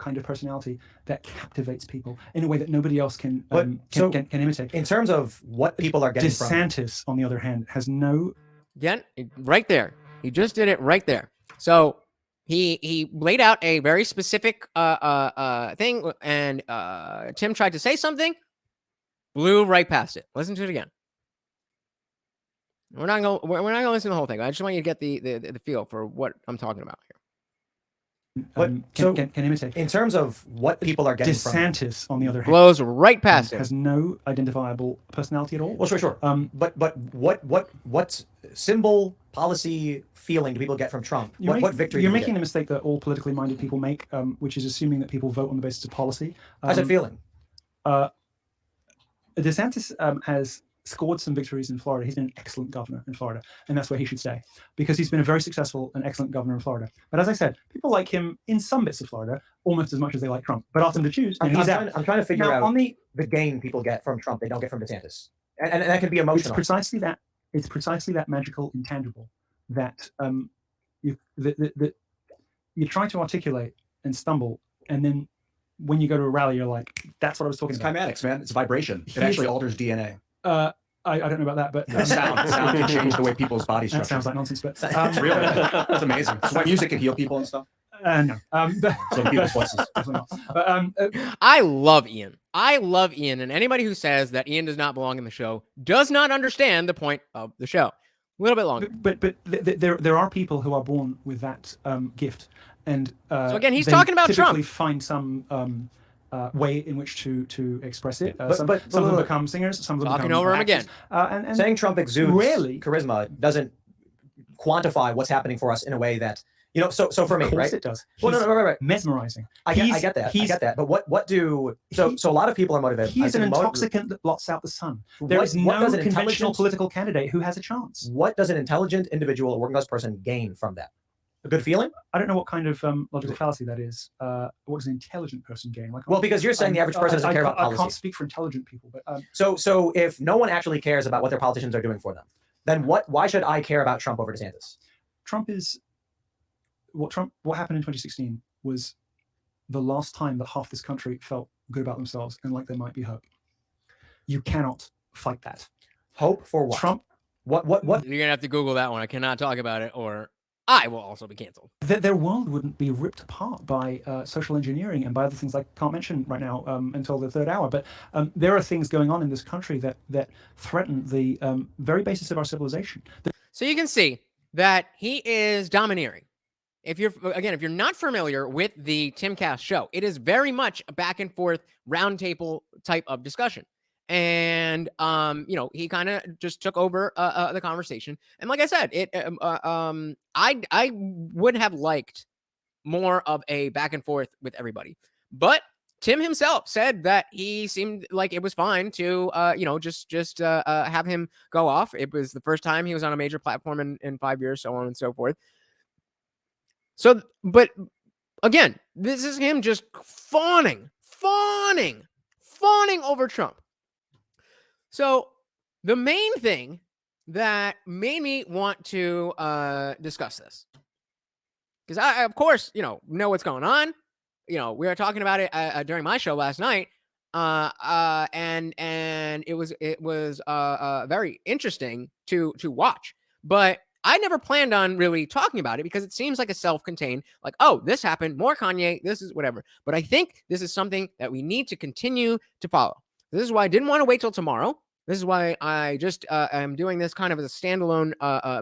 kind of personality that captivates people in a way that nobody else can But- so- can imitate. In terms of what people are getting from DeSantis, on the other hand, has no. Again, right there. He just did it right there. So he laid out a very specific thing, and Tim tried to say something, blew right past it. Listen to it again. We're not going to listen to the whole thing. I just want you to get the feel for what I'm talking about here. Can imitate. in terms of what people are getting from DeSantis, on the other hand, Blows right past it. has no identifiable personality at all. Well, sure. But what symbol, policy, feeling do people get from Trump? What victory? You're do we making get? the mistake that all politically minded people make, which is assuming that people vote on the basis of policy. How's it feeling? DeSantis has scored some victories in Florida. He's been an excellent governor in Florida, and that's where he should stay, because he's been a very successful and excellent governor in Florida. But as I said, people like him in some bits of Florida almost as much as they like Trump. But ask them to choose, and he's out. I'm trying to figure Now, out on the the gain people get from Trump they don't get from DeSantis, and that can be it's emotional. precisely that. It's precisely that magical intangible that you try to articulate and stumble, and then when you go to a rally, you're like, "That's what I was talking It's about." kymatics, man. It's vibration. It He's- actually alters DNA. I don't know about that, but Sound can change the way people's body that structure. sounds like nonsense. But It's real. That's amazing. That's why music can heal people and stuff. no. Some people's voices. Definitely not. But I love Ian. I love Ian, and anybody who says that Ian does not belong in the show does not understand the point of the show. A little bit longer. but there are people who are born with that gift, and So again, he's they talking about typically Trump. find some way in which to express it. But- Some but- of them but- become singers. Some of them Talking become over him actors. again. And Saying Trump exudes Rarely- charisma doesn't quantify what's happening for us in a way that So for me, of course right? it does. Well, He's no, right. mesmerizing. I get that. I get that. But what do so a lot of people are motivated. He's I an think intoxicant that blots out the sun. There What- is what no does an conventional intelligent- political candidate who has a chance. What does an intelligent individual, a working class person, gain from that? A good feeling? I don't know what kind of logical fallacy that is. What does an intelligent person gain? Like, Well, because you're saying the average person doesn't care about I can't policy. speak for intelligent people, but So if no one actually cares about what their politicians are doing for them, then why should I care about Trump over DeSantis? What happened in 2016 was the last time that half this country felt good about themselves and like there might be hope. You cannot fight that. Hope for what? Trump. What? You're gonna have to Google that one. I cannot talk about it, or I will also be canceled. Their world wouldn't be ripped apart by social engineering and by other things I can't mention right now until the third hour. But there are things going on in this country that threaten the very basis of our civilization. So you can see that he is domineering. If you're not familiar with the Timcast show, it is very much a back and forth roundtable type of discussion. And he kind of just took over the conversation. And like I said, I would have liked more of a back and forth with everybody. But Tim himself said that he seemed like it was fine to just have him go off. It was the first time he was on a major platform in 5 years, so on and so forth. So, but again, this is him just fawning over Trump. So the main thing that made me want to discuss this, because I, of course, know what's going on. We were talking about it during my show last night, and it was very interesting to watch. But I never planned on really talking about it because it seems like a self-contained, like, oh, this happened, more Kanye, this is whatever. But I think this is something that we need to continue to follow. This is why I didn't want to wait till tomorrow. This is why I just am doing this kind of as a standalone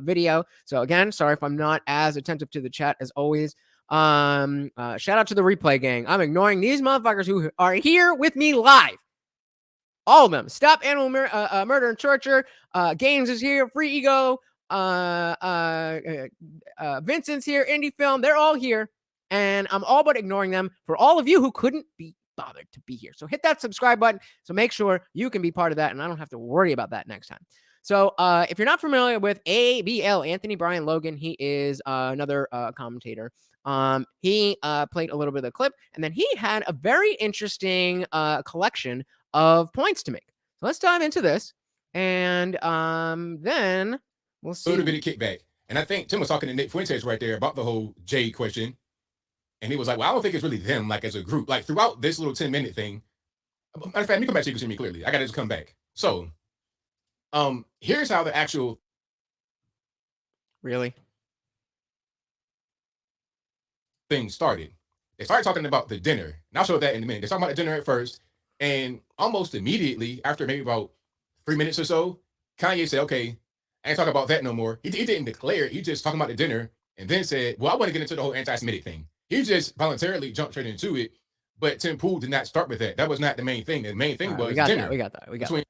video. So again, sorry if I'm not as attentive to the chat as always. Shout out to the replay gang. I'm ignoring these motherfuckers who are here with me live. All of them. Stop Animal Murder and Torture. Games is here. Free Ego. Vincent's here. Indie Film. They're all here. And I'm all but ignoring them for all of you who couldn't be bothered to be here. So hit that subscribe button. So make sure you can be part of that. And I don't have to worry about that next time. So if you're not familiar with ABL, Anthony Brian Logan, he is another commentator. He played a little bit of the clip, and then he had a very interesting collection of points to make. So let's dive into this, and then we'll see. A little bit of kickback. And I think Tim was talking to Nick Fuentes right there about the whole Jade question. And he was like, well, I don't think it's really them, like as a group. Like throughout this little 10-minute thing, matter of fact, let me come back so you can see me clearly. I gotta just come back. So here's how the actual Really? thing started. They started talking about the dinner. And I'll show that in a minute. They talking about the dinner at first, and almost immediately after maybe about 3 minutes or so, Kanye said, okay, I ain't talking about that no more. He didn't declare it. He just talking about the dinner and then said, well, I want to get into the whole anti-Semitic thing. He just voluntarily jumped straight into it, but Tim Pool did not start with that. That was not the main thing. The main thing All right, was we got dinner. that. We got that. We got Between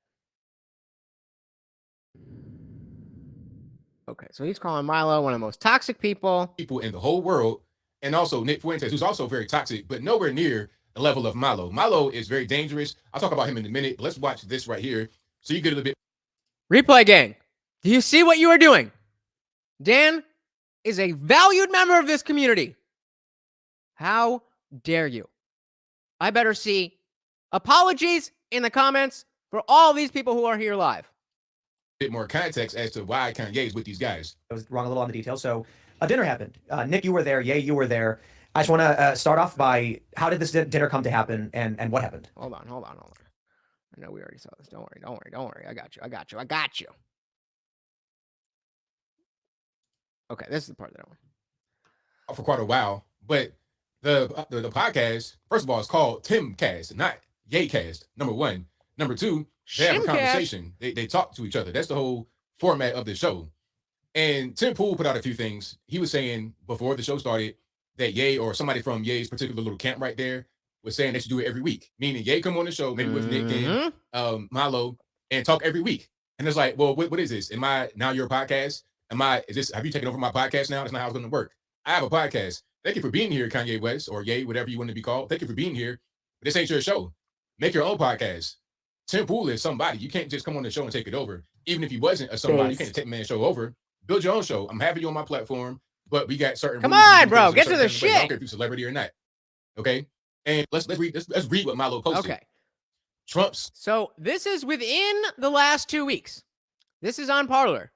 Okay, so he's calling Milo one of the most toxic people. people in the whole world, and also Nick Fuentes, who's also very toxic, but nowhere near the level of Milo. Milo is very dangerous. I'll talk about him in a minute. But let's watch this right here so you get a little bit. Replay gang. Do you see what you are doing? Dan is a valued member of this community. How dare you? I better see apologies in the comments for all these people who are here live. Bit more context as to why Kanye is with these guys. I was wrong a little on the details. So a dinner happened. Nick, you were there. Ye, you were there. I just want to start off by how did this dinner come to happen and what happened? Hold on. I know we already saw this. Don't worry. I got you. Okay, this is the part that I want. For quite a while, but the podcast, first of all, it's called Timcast, not Yaycast. Number one. Number two, they have a Shimcast. conversation. They talk to each other. That's the whole format of the show. And Tim Pool put out a few things. He was saying before the show started that Ye or somebody from Ye's particular little camp right there was saying they should do it every week. Meaning Ye come on the show, maybe with Nick and Milo, and talk every week. And it's like, well, what is this? Am I now your podcast? Have you taken over my podcast now? That's not how it's going to work. I have a podcast. Thank you for being here, Kanye West, or Ye, whatever you want to be called. Thank you for being here. But this ain't your show. Make your own podcast. Tim Pool is somebody. You can't just come on the show and take it over. Even if he wasn't a somebody, you can't take man show over. Build your own show. I'm having you on my platform, but we got certain. Come rules on, and bro, things get to certain the things in place. I don't shit. care if you're celebrity or not. Okay, and let's read what Milo posted. Okay. Trump's. So this is within the last 2 weeks. This is on Parler.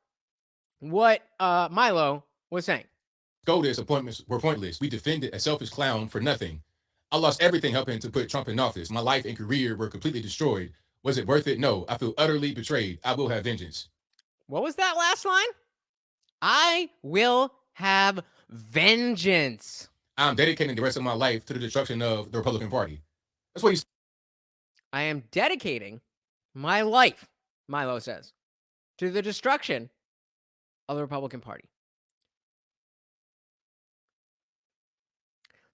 What Milo was saying. SCOTUS appointments were pointless. We defended a selfish clown for nothing. I lost everything helping to put Trump in office. My life and career were completely destroyed. Was it worth it? No. I feel utterly betrayed. I will have vengeance. What was that last line? I will have vengeance. I'm dedicating the rest of my life to the destruction of the Republican Party. That's what he's. I am dedicating my life, Milo says, to the destruction of the Republican Party.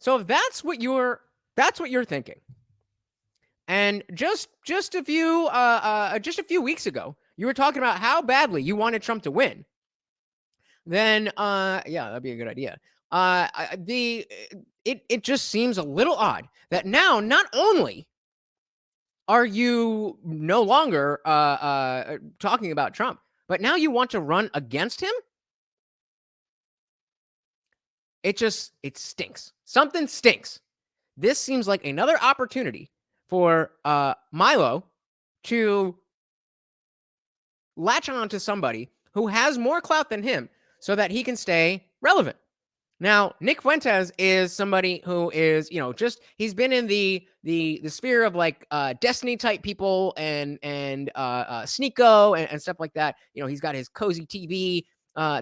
So if that's what you're thinking, and just a few weeks ago, you were talking about how badly you wanted Trump to win, then yeah, that'd be a good idea. It just seems a little odd that now not only are you no longer talking about Trump, but now you want to run against him? It stinks. Something stinks. This seems like another opportunity for Milo to latch on to somebody who has more clout than him so that he can stay relevant. Now, Nick Fuentes is somebody who is, he's been in the sphere of like Destiny type people and Sneeko and stuff like that. He's got his cozy TV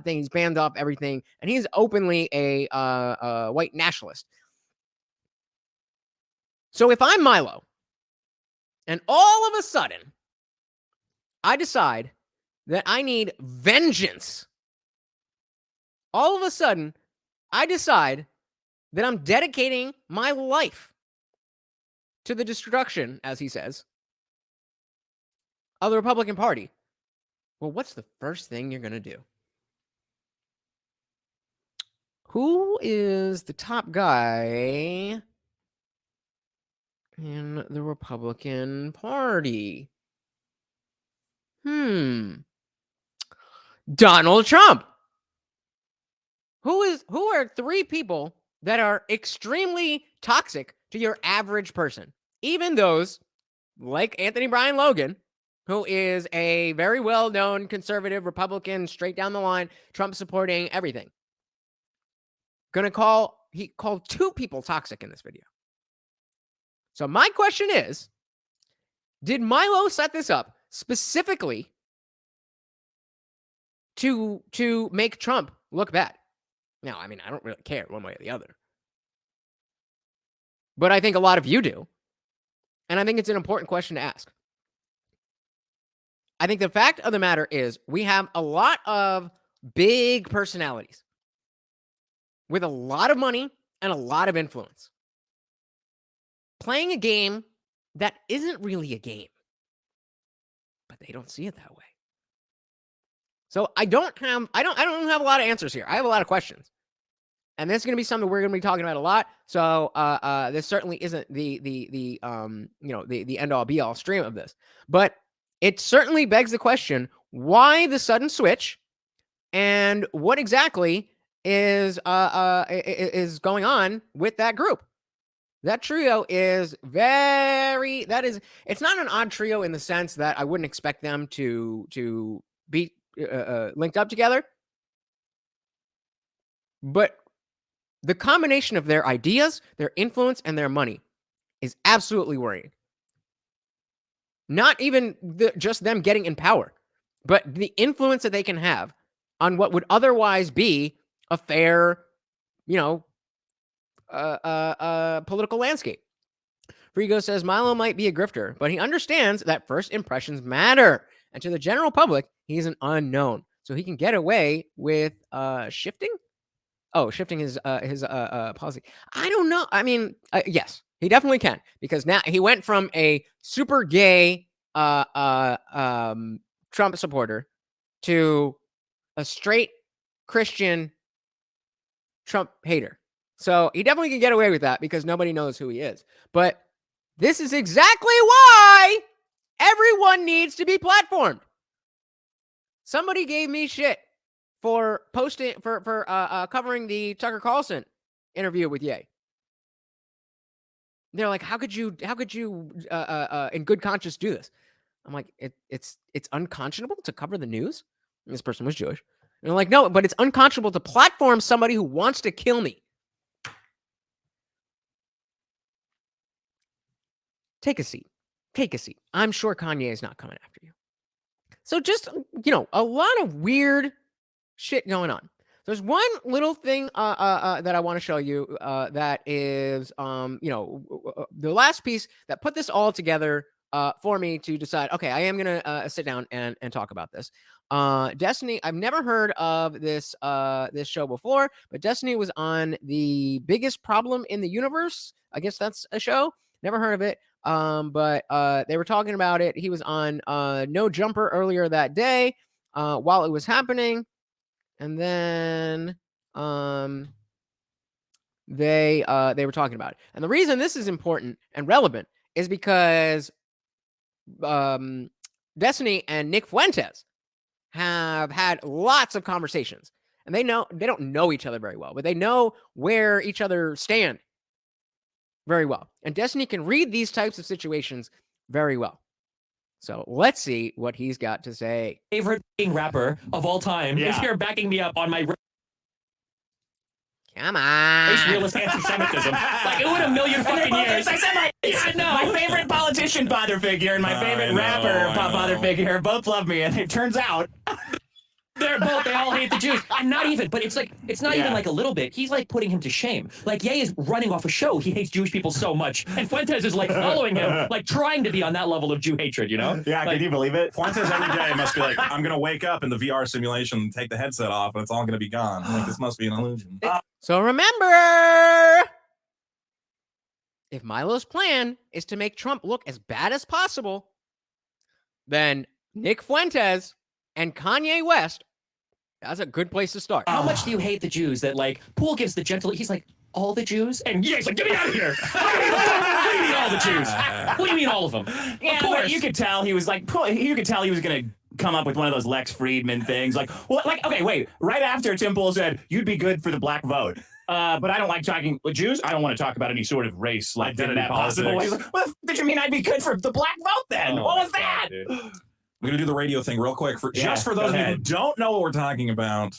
thing. He's banned off everything, and he's openly a white nationalist. So if I'm Milo, and all of a sudden I decide that I need vengeance, all of a sudden I decide that I'm dedicating my life to the destruction, as he says, of the Republican Party. Well, what's the first thing you're going to do? Who is the top guy in the Republican Party? Donald Trump. Who are three people that are extremely toxic to your average person? Even those like Anthony Bryan Logan, who is a very well-known conservative Republican, straight down the line, Trump supporting everything. he called 2 people toxic in this video. So my question is, did Milo set this up specifically to make Trump look bad? Now, I mean, I don't really care one way or the other. But I think a lot of you do. And I think it's an important question to ask. I think the fact of the matter is we have a lot of big personalities with a lot of money and a lot of influence playing a game that isn't really a game, but they don't see it that way. So I don't have a lot of answers here. I have a lot of questions. And this is going to be something we're going to be talking about a lot. So this certainly isn't the end all be all stream of this, but it certainly begs the question: why the sudden switch, and what exactly is going on with that group? That trio is it's not an odd trio in the sense that I wouldn't expect them to be linked up together, but the combination of their ideas, their influence, and their money is absolutely worrying. Not even just them getting in power, but the influence that they can have on what would otherwise be a fair, political landscape. Frigo says Milo might be a grifter, but he understands that first impressions matter. And to the general public, he's an unknown. So he can get away with shifting? Oh, shifting his policy. I don't know. I mean, yes, he definitely can, because now he went from a super gay Trump supporter to a straight Christian Trump hater. So he definitely can get away with that because nobody knows who he is. But this is exactly why everyone needs to be platformed. Somebody gave me shit for posting for covering the Tucker Carlson interview with Ye. They're like, how could you in good conscience do this? I'm like, it's unconscionable to cover the news. And this person was Jewish. And they're like, no, but it's unconscionable to platform somebody who wants to kill me. Take a seat. Take a seat. I'm sure Kanye is not coming after you. So just, a lot of weird shit going on. There's one little thing that I want to show you that is, the last piece that put this all together for me to decide, okay, I am going to sit down and talk about this. Destiny, I've never heard of this show before, but Destiny was on The Biggest Problem in the Universe. I guess that's a show. Never heard of it. But they were talking about it. He was on No Jumper earlier that day while it was happening. And then they were talking about it. And the reason this is important and relevant is because Destiny and Nick Fuentes have had lots of conversations. And they don't know each other very well, but they know where each other stand very well. And Destiny can read these types of situations very well. So let's see what he's got to say. Favorite rapper of all time is here backing me up on my Come on. realist anti-Semitism. Like, it would a million fucking years. I said my favorite politician father figure and my favorite rapper father figure both love me, and it turns out they all hate the Jews. And not even, but it's not even like a little bit. He's like putting him to shame. Like, Ye is running off a show. He hates Jewish people so much. And Fuentes is like following him, like trying to be on that level of Jew hatred, Yeah, like, can you believe it? Fuentes every day must be like, I'm going to wake up in the VR simulation and take the headset off and it's all going to be gone. Like, this must be an illusion. So remember, if Milo's plan is to make Trump look as bad as possible, then Nick Fuentes and Kanye West, that's a good place to start. How much do you hate the Jews that, like, Poole gives the gentle, he's like, all the Jews? And Ye's like, get me out of here. What do you mean all the Jews? What do you mean all of them? Yeah, of course. you could tell he was like, you could tell he was going to come up with one of those Lex Friedman things. Like, okay, wait, right after Tim Pool said, you'd be good for the black vote. But I don't like talking with Jews. I don't want to talk about any sort of race like in that possible way. Like, well, did you mean I'd be good for the black vote then? What was that? We're gonna do the radio thing real quick just for go those of you who ahead. don't know what we're talking about.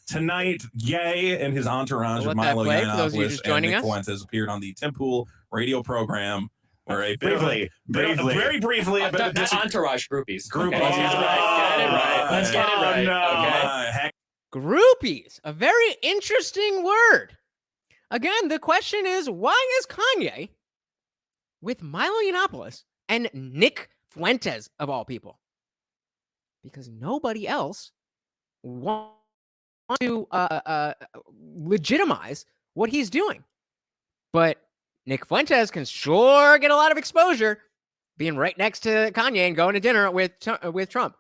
Tonight, Ye and his entourage We'll of let that Milo play for those of you Yiannopoulos just and joining Nick us. Fuentes appeared on the Tim Pool radio program. Where a Briefly. very briefly, a bit of That's entourage groupies. Groupies. Okay, let's get it right. Get it right. Let's get it right. no. Okay. Groupies, a very interesting word. Again, the question is, why is Kanye with Milo Yiannopoulos and Nick Fuentes, of all people? Because nobody else wants to legitimize what he's doing. But Nick Fuentes can sure get a lot of exposure being right next to Kanye and going to dinner with Trump.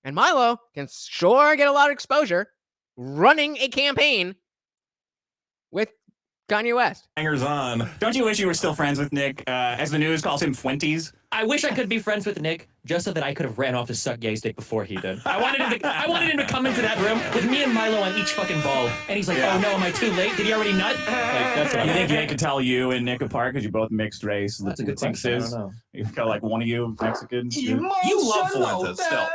And Milo can sure get a lot of exposure running a campaign with Kanye West. Hangers on. Don't you wish you were still friends with Nick, as the news calls him, Fuentes? I wish I could be friends with Nick just so that I could have ran off to suck Ye's dick before he did. I wanted him to come into that room with me and Milo on each fucking ball, and he's like, "Oh no, am I too late? Did he already nut?" Like, that's what You I think Ye could tell you and Nick apart because you're both mixed race? That's a good question. I don't know. You got like one of you Mexicans. You love Fuentes still.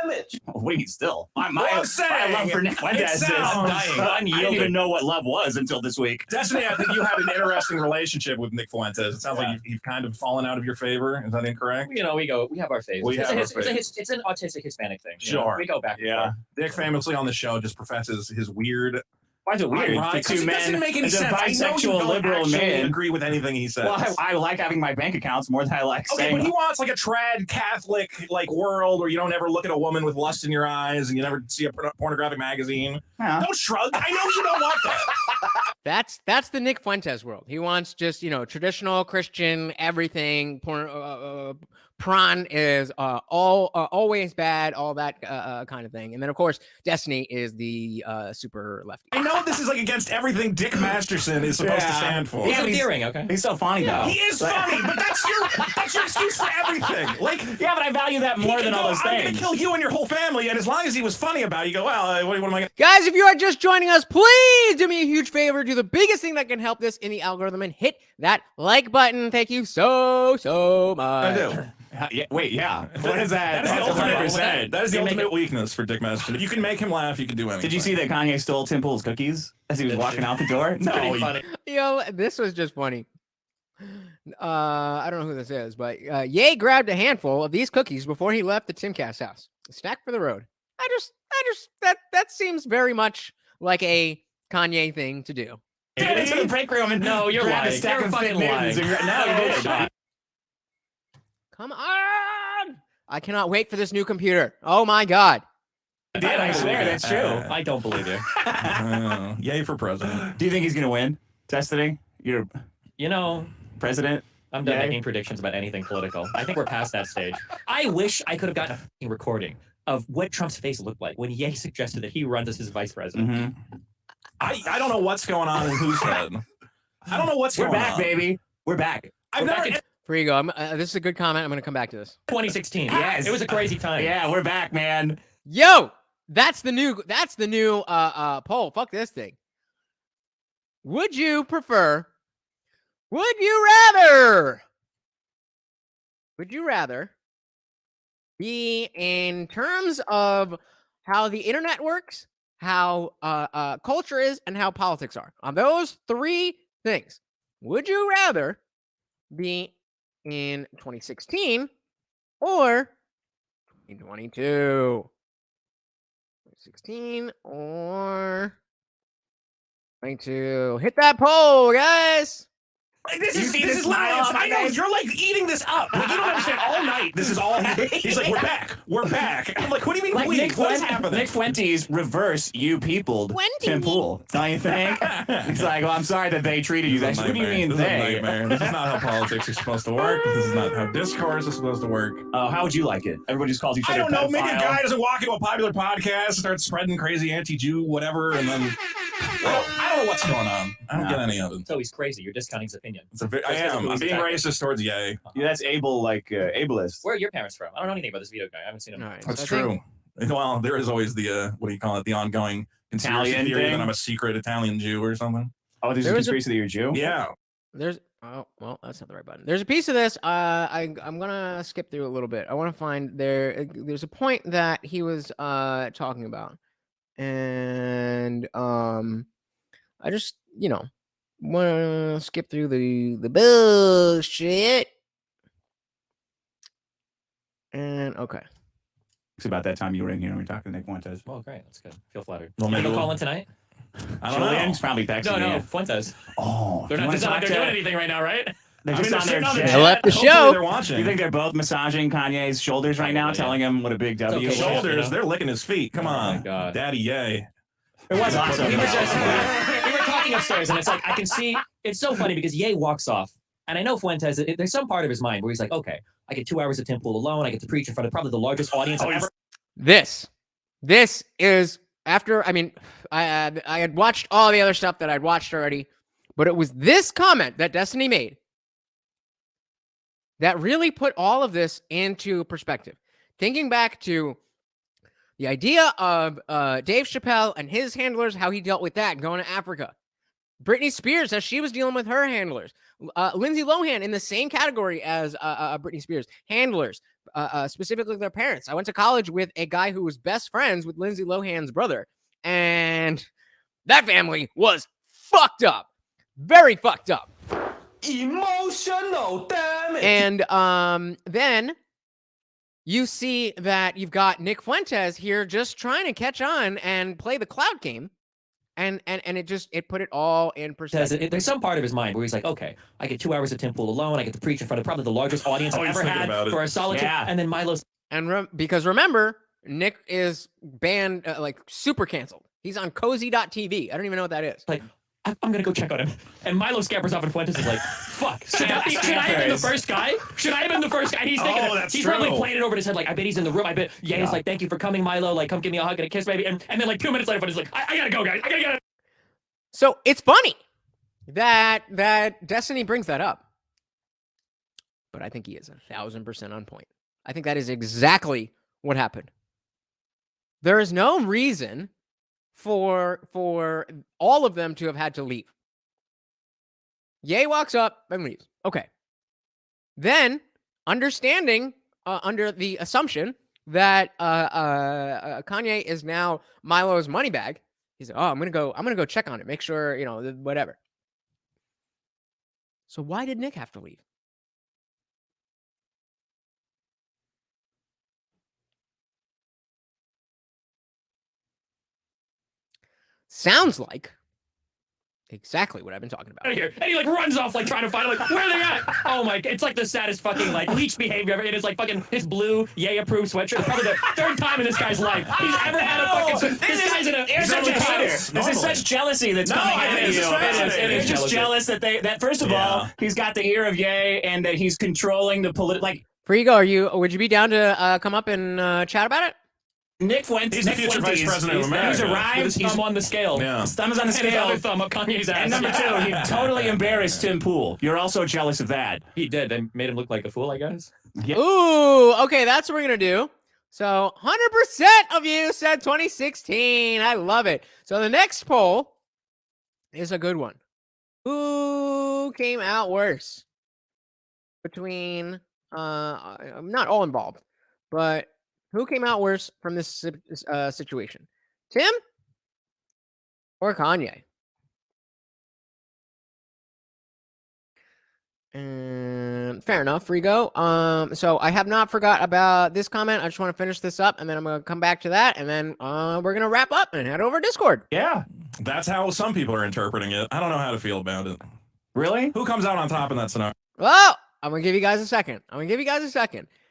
Wait, still. My saying, love for Nick Fuentes is sounds- dying. I didn't even know what love was until this week. Destiny, I think you have an interesting relationship with Nick Fuentes. It sounds like you've kind of fallen out of your favor. Is that incorrect? You know, we have our phases. We have our phases. It's an autistic Hispanic thing. you know? Sure. We go back and Yeah. forth. Nick famously on the show just professes his weird. Why is it weird? Right, For 'cause two it men, doesn't make any as a sense. I know you bisexual don't liberal actually man. agree with anything he says. Well, I like having my bank accounts more than I like Okay, saying. but he wants like a trad Catholic like world where you don't ever look at a woman with lust in your eyes and you never see a pornographic magazine. Yeah. Don't shrug. I know you don't want that. That's the Nick Fuentes world. He wants just, traditional Christian everything. Prawn is always bad, all that kind of thing. And then, of course, Destiny is the super lefty. I know this is like against everything Dick Masterson is supposed to stand for. He's endearing, okay? He's so funny though. He is funny, but that's your excuse for everything. Like, Yeah, but I value that more than all those I'm gonna things. kill you and your whole family, and as long as he was funny about it, you go, well, what am I gonna? Guys, if you are just joining us, please do me a huge favor. Do the biggest thing that can help this in the algorithm and hit that like button. Thank you so much. I do. What is that? That is the That's ultimate. 100%. That is the ultimate weakness for Dick Masterson. If you can make him laugh, you can do anything. Did you see that Kanye stole Tim Pool's cookies as he was walking out the door? No, Pretty funny. Yo, this was just funny. I don't know who this is, but Ye grabbed a handful of these cookies before he left the Timcast house. A snack for the road. I just that seems very much like a Kanye thing to do. Get into the break room and No, you're grab a lying. stack You're of fucking Fit Mittens. lying. No, you did. Come on! I cannot wait for this new computer. Oh my god. I did. I swear that's true. I don't believe you. Yay for president. Do you think he's gonna win? Destiny, you're You know, president. I'm done Yay. making predictions about anything political. I think we're past that stage. I wish I could have gotten a fucking recording of what Trump's face looked like when Ye suggested that he runs as his vice president. Mm-hmm. I don't know what's going on in whose head. I don't know what's We're going back, on. baby. We're back. I've We're back never. in Here you go. This is a good comment. I'm going to come back to this. 2016. Yes. It was a crazy time. Yeah, we're back, man. Yo, that's the new poll. Fuck this thing. Would you rather be, in terms of how the internet works, how culture is, and how politics are, on those three things, would you rather be in 2016 or 2022? 2016 or 22? Hit that poll, guys. This You is see this the is literally. smile on my I know face? you're like eating this up. Like you don't understand. All night, this is all. He's like, we're back. We're back. I'm like, what do you mean? Like we? Nick What is Fuentes, happening? Nick Fuentes reverse you peopled Fuentes. Tim Pool. Don't you think? He's like, well, I'm sorry that they treated you that. This is a What do you nightmare. mean This is a they? nightmare. This is not how politics is supposed to work. This is not how discourse is supposed to work. Oh, how would you like it? Everybody just calls each I other don't know. Maybe a pedophile. guy doesn't walk into a popular podcast, starts spreading crazy anti-Jew, whatever, and then I don't know what's going on. I don't get any of it. So he's crazy. You're discounting his opinion. I am. I'm being racist towards Ye. Yeah, that's ableist. Where are your parents from? I don't know anything about this video guy. I haven't seen him. All right, That's so I true. Well, there is always the what do you call it? The ongoing conspiracy Italian theory thing? that I'm a secret Italian Jew or something. Oh, there's a There was a- conspiracy that you're a Jew? Yeah. There's Oh, well, that's not the right button. There's a piece of this. I'm gonna skip through a little bit. I want to find there's a point that he was talking about, and I just want to skip through the bullshit. And okay. It's about that time you were in here and we were talking to Nick Fuentes. Oh, great. That's good. Feel flattered. Well, You maybe gonna we'll- call in tonight? I don't know. Julian's probably texting No, you. Fuentes. Oh, They're you not, wanna it's not like talk they're to- doing anything right now, right? They're I mean, just they're on sitting their on their jet. They left the Hopefully show. They're watching. You think they're both massaging Kanye's shoulders right now, Probably, telling him what a big W? okay. he is? Shoulders, know? they're licking his feet. Come Oh my on, God. Daddy, yay. It was awesome. We We were were, just- we were talking upstairs, and it's like I can see. It's so funny because Ye walks off, and I know Fuentes. There's some part of his mind where he's like, "Okay, I get 2 hours of Tim Pool alone. I get to preach in front of probably the largest audience I've ever." This is after. I mean, I had watched all the other stuff that I'd watched already, but it was this comment that Destiny made that really put all of this into perspective. Thinking back to the idea of Dave Chapelle and his handlers, how he dealt with that going to Africa. Britney Spears, as she was dealing with her handlers. Lindsay Lohan in the same category as Britney Spears. Handlers, specifically their parents. I went to college with a guy who was best friends with Lindsay Lohan's brother. And that family was fucked up. Very fucked up. Emotional damage. And then you see that you've got Nick Fuentes here just trying to catch on and play the cloud game. And it put it all in perspective. There's some part of his mind where he's like, "Okay, I get 2 hours of Tim Pool alone. I get to preach in front of probably the largest audience I've he's ever thinking had about it. for a solid." Yeah. And then Milo's And because remember, Nick is banned, like super canceled. He's on cozy.tv. I don't even know what that is. like, I'm gonna go check on him. And Milo scampers off, and Fuentes is like, "Fuck, should I have been the first guy? Should I have been the first guy?" He's thinking, that's he's true. probably playing it over in his head. Like, I bet he's in the room. I bet He's like, "Thank you for coming, Milo. Like, come give me a hug and a kiss, baby." And then like 2 minutes later, Fuentes is like, I gotta go, guys. I gotta go. So it's funny that Destiny brings that up. But I think he is 1,000% on point. I think that is exactly what happened. There is no reason for all of them to have had to leave. Ye walks up and leaves. Okay. Then, understanding under the assumption that Kanye is now Milo's money bag, he's like, "Oh, I'm gonna go check on it, make sure whatever." So why did Nick have to leave? Sounds like exactly what I've been talking about. Out of here. And he like runs off, like trying to find like, where are they at? Oh my, it's like the saddest fucking like leech behavior ever. It is like fucking his blue Ye approved sweatshirt. It's probably the third time in this guy's life he's ever had a fucking. This guy's in a. Here's such a hater. This is such jealousy that's coming I out think of this you. is fascinating. You're just jealous that first of all, Yeah. he's got the ear of Ye and that he's controlling the like Frigo, would you be down to come up and chat about it? Nick Fuentes. He's the Nick future Fuentes, vice president of he's America. With arrived. his He's thumb on the scale. Yeah. his thumb is on the And his scale. other thumb up Kanye's ass. And number two, he totally embarrassed Tim Pool. You're also jealous of that. He did. They made him look like a fool, I guess. Yeah. Ooh, okay, that's what we're gonna do. So 100% of you said 2016. I love it. So the next poll is a good one. Who came out worse between I'm not all involved, but who came out worse from this situation? Tim or Kanye? And fair enough, Frigo. So I have not forgot about this comment. I just want to finish this up, and then I'm gonna come back to that, and then we're gonna wrap up and head over to Discord. Yeah. That's how some people are interpreting it. I don't know how to feel about it. Really? Who comes out on top in that scenario? Well, I'm gonna give you guys a second.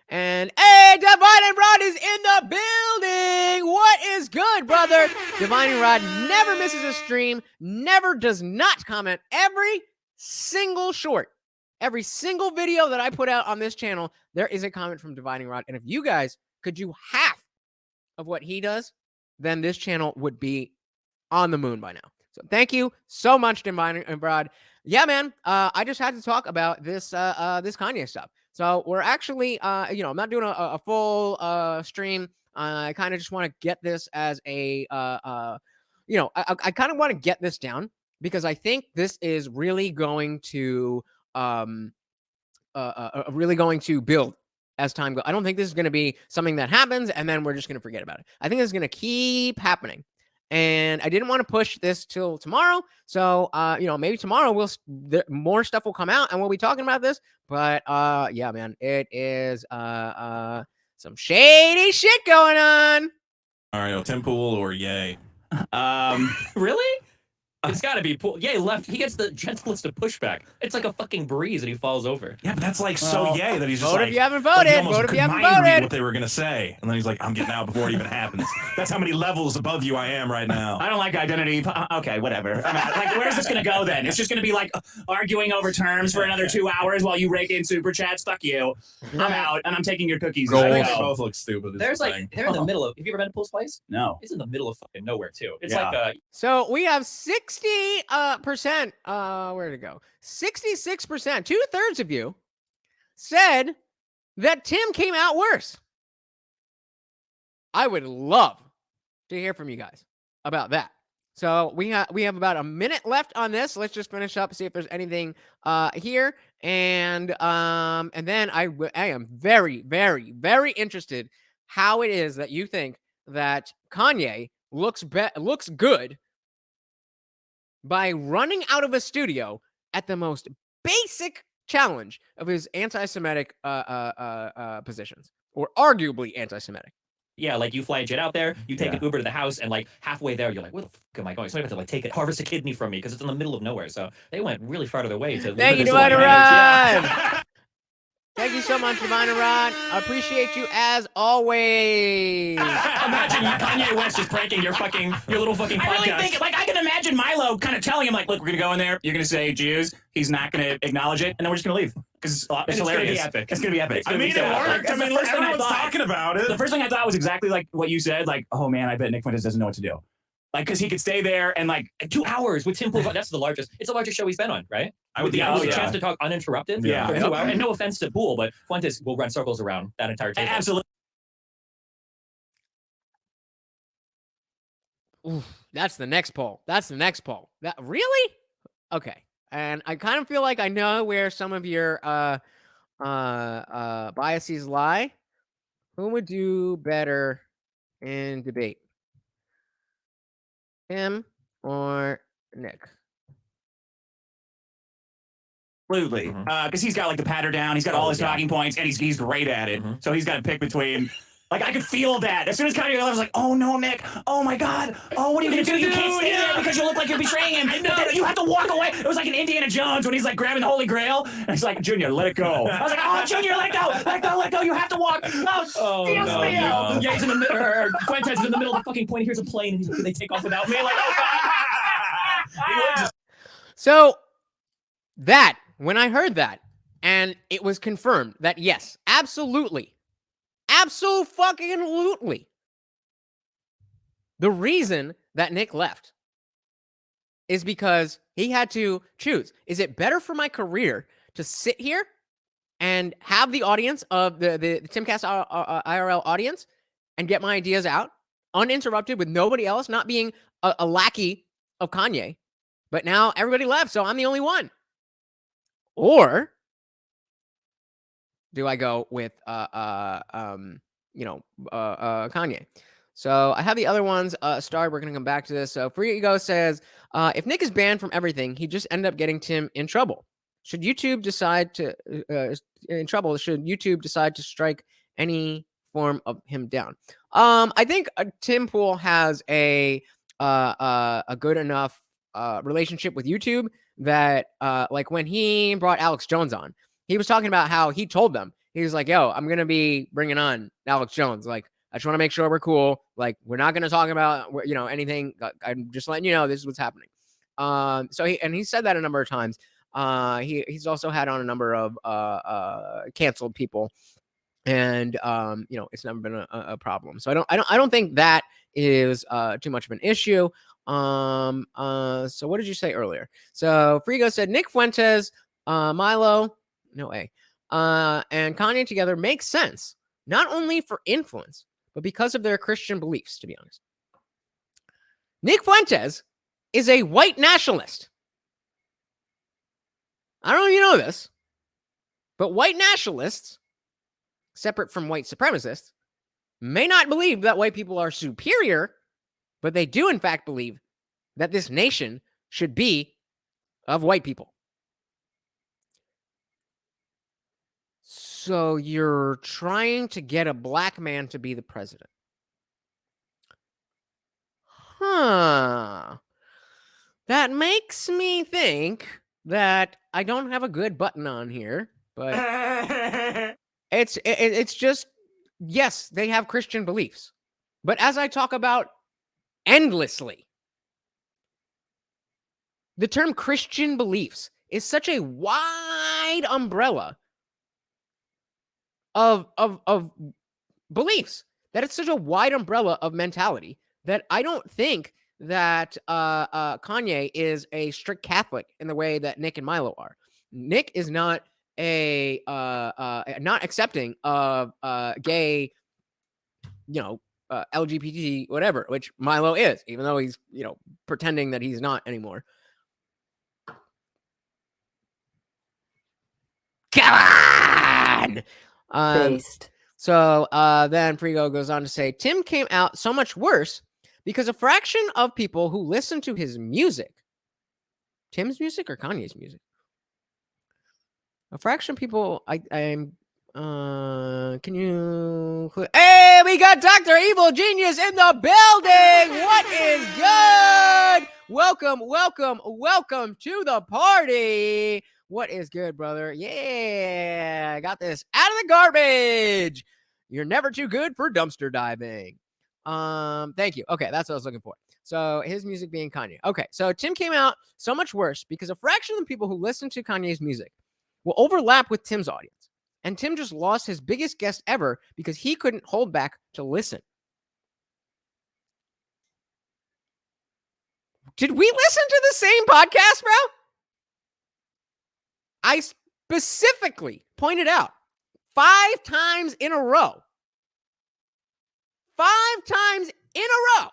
And hey, Divine and Rod is in the building. What is good, brother? Divine and Rod never misses a stream, never does not comment. Every single short, every single video that I put out on this channel, there is a comment from Divine and Rod. And if you guys could do half of what he does, then this channel would be on the moon by now. So thank you so much, Divine and Rod. Yeah, man. I just had to talk about this this Kanye stuff. So we're actually, I'm not doing a full stream. I kind of just want to get this as a, I kind of want to get this down because I think this is really going to really going to build as time goes. I don't think this is going to be something that happens and then we're just going to forget about it. I think this is going to keep happening. And I didn't want to push this till tomorrow. So, maybe tomorrow more stuff will come out and we'll be talking about this. But yeah, man, it is some shady shit going on. All right, Tim Pool or Yay? Really? It's got to be Pool. Yeah, left. He gets the gentlest of pushback. It's like a fucking breeze and he falls over. Yeah, but that's like so Yay that he's just vote like. if you haven't like he voted. almost Vote if could you haven't mind read voted. what they were gonna say, and then he's like, "I'm getting out before it even happens." That's how many levels above you I am right now. I don't like identity. Okay, whatever. I'm out. Like, where's this gonna go then? It's just gonna be like arguing over terms for another 2 hours while you rake in super chats. Fuck you. I'm out, and I'm taking your cookies. I think as they I go. both look stupid. There's like they're in the middle of. Have you ever been to Pool's place? No. It's in the middle of fucking nowhere too. It's Yeah. like So we have 60%. Where'd it go? 66%. 2/3 of you said that Tim came out worse. I would love to hear from you guys about that. So we have about a minute left on this. Let's just finish up, see if there's anything here, and then I am very, very, very interested how it is that you think that Kanye looks good by running out of a studio at the most basic challenge of his anti-Semitic positions, or arguably anti-Semitic. yeah, like you fly a jet out there, you take Yeah. an Uber to the house, and like halfway there, you're like, where the fuck am I going? Somebody have to like take it, harvest a kidney from me because it's in the middle of nowhere. So they went really far to their way to. Thank you, limit his Divine life. Rod. Thank you so much, Divine Rod. I appreciate you as always. Imagine Kanye West is pranking your little fucking podcast. I really think, like, I can imagine Milo kind of telling him, like, look, we're gonna go in there, you're gonna say Jews, he's not gonna acknowledge it, and then we're just gonna leave because it's hilarious. Gonna be epic. It's gonna be epic. I mean, it worked. I mean, everyone's talking about it. The first thing I thought was exactly like what you said. Like, oh man, I bet Nick Fuentes doesn't know what to do. Like, because he could stay there and like 2 hours with Tim Pool. That's the largest. It's the largest show he's been on, right? With the chance to talk uninterrupted. Yeah. For 2 hours. And no offense to Pool, but Fuentes will run circles around that entire table. Absolutely. Oof, that's the next poll. That really? Okay. And I kind of feel like I know where some of your biases lie. Who would do better in debate? Him or Nick? Absolutely. Because he's got like the patter down, he's got all his talking points, and he's great at it. So he's got to pick between. Like, I could feel that. As soon as Kanye left, I was like, oh no, Nick. Oh my God. Oh, what are you going to do? You can't stay there because you look like you're betraying him. You have to walk away. It was like an Indiana Jones when he's like grabbing the Holy Grail. And he's like, Junior, let it go. I was like, oh, Junior, let go. Let go. You have to walk. Oh, Dios mío. Yeah, he's in the middle. Or Fuentes is in the middle of the fucking plane. Here's a plane. And he's like, can they take off without me? Like, oh, So that, when I heard that, and it was confirmed that yes, absolutely, the reason that Nick left is because he had to choose. Is it better for my career to sit here and have the audience of the Timcast IRL audience and get my ideas out uninterrupted with nobody else, not being a lackey of Kanye, but now everybody left, so I'm the only one? Or do I go with Kanye? So I have the other ones. Star, we're gonna come back to this. So Free Ego says, if Nick is banned from everything, he just ended up getting Tim in trouble. Should YouTube decide to Should YouTube decide to strike any form of him down? I think Tim Pool has a good enough relationship with YouTube that like when he brought Alex Jones on, he was talking about how he told them, he was like, yo, I'm going to be bringing on Alex Jones. Like, I just want to make sure we're cool. Like, we're not going to talk about, anything. I'm just letting you know this is what's happening. So he said that a number of times. He's also had on a number of canceled people, and it's never been a problem. So I don't think that is too much of an issue. So what did you say earlier? So Frigo said Nick Fuentes, Milo, no way, and Kanye together makes sense, not only for influence, but because of their Christian beliefs, to be honest. Nick Fuentes is a white nationalist. I don't know if you know this, but white nationalists, separate from white supremacists, may not believe that white people are superior, but they do in fact believe that this nation should be of white people. So you're trying to get a black man to be the president. Huh. That makes me think that I don't have a good button on here, but it's just, yes, they have Christian beliefs. But as I talk about endlessly, the term Christian beliefs is such a wide umbrella of beliefs, that it's such a wide umbrella of mentality, that I don't think that Kanye is a strict Catholic in the way that Nick and Milo are. Nick is not not accepting of gay, LGBT, whatever, which Milo is, even though he's, pretending that he's not anymore. Come on! So then Frigo goes on to say, Tim came out so much worse because a fraction of people who listen to his music, Tim's music or Kanye's music? A fraction of people, can you, hey, we got Dr. Evil Genius in the building. What is good? Welcome to the party. What is good, brother? Yeah, I got this out of the garbage. You're never too good for dumpster diving. Thank you. Okay, that's what I was looking for. So his music being Kanye. Okay, so Tim came out so much worse because a fraction of the people who listen to Kanye's music will overlap with Tim's audience. And Tim just lost his biggest guest ever because he couldn't hold back to listen. Did we listen to the same podcast, bro? I specifically pointed out 5 times in a row. 5 times in a row.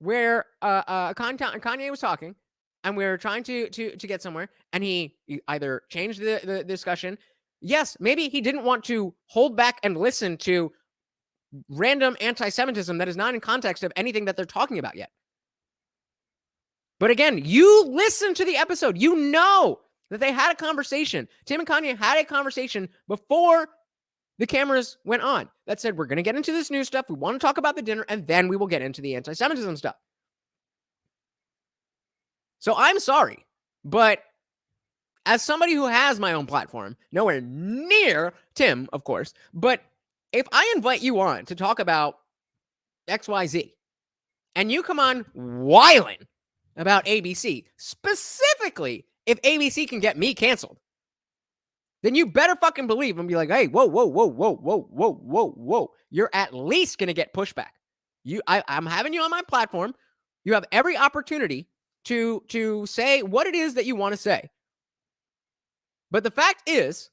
Where Kanye was talking, and we were trying to get somewhere, and he either changed the discussion. Yes, maybe he didn't want to hold back and listen to random anti-Semitism that is not in context of anything that they're talking about yet. But again, you listen to the episode. You know that they had a conversation. Tim and Kanye had a conversation before the cameras went on that said, we're going to get into this new stuff. We want to talk about the dinner, and then we will get into the anti-Semitism stuff. So I'm sorry, but as somebody who has my own platform, nowhere near Tim, of course, but if I invite you on to talk about XYZ, and you come on whiling about ABC, specifically if ABC can get me canceled, then you better fucking believe and be like, hey, whoa. You're at least going to get pushback. I'm having you on my platform. You have every opportunity to say what it is that you want to say. But the fact is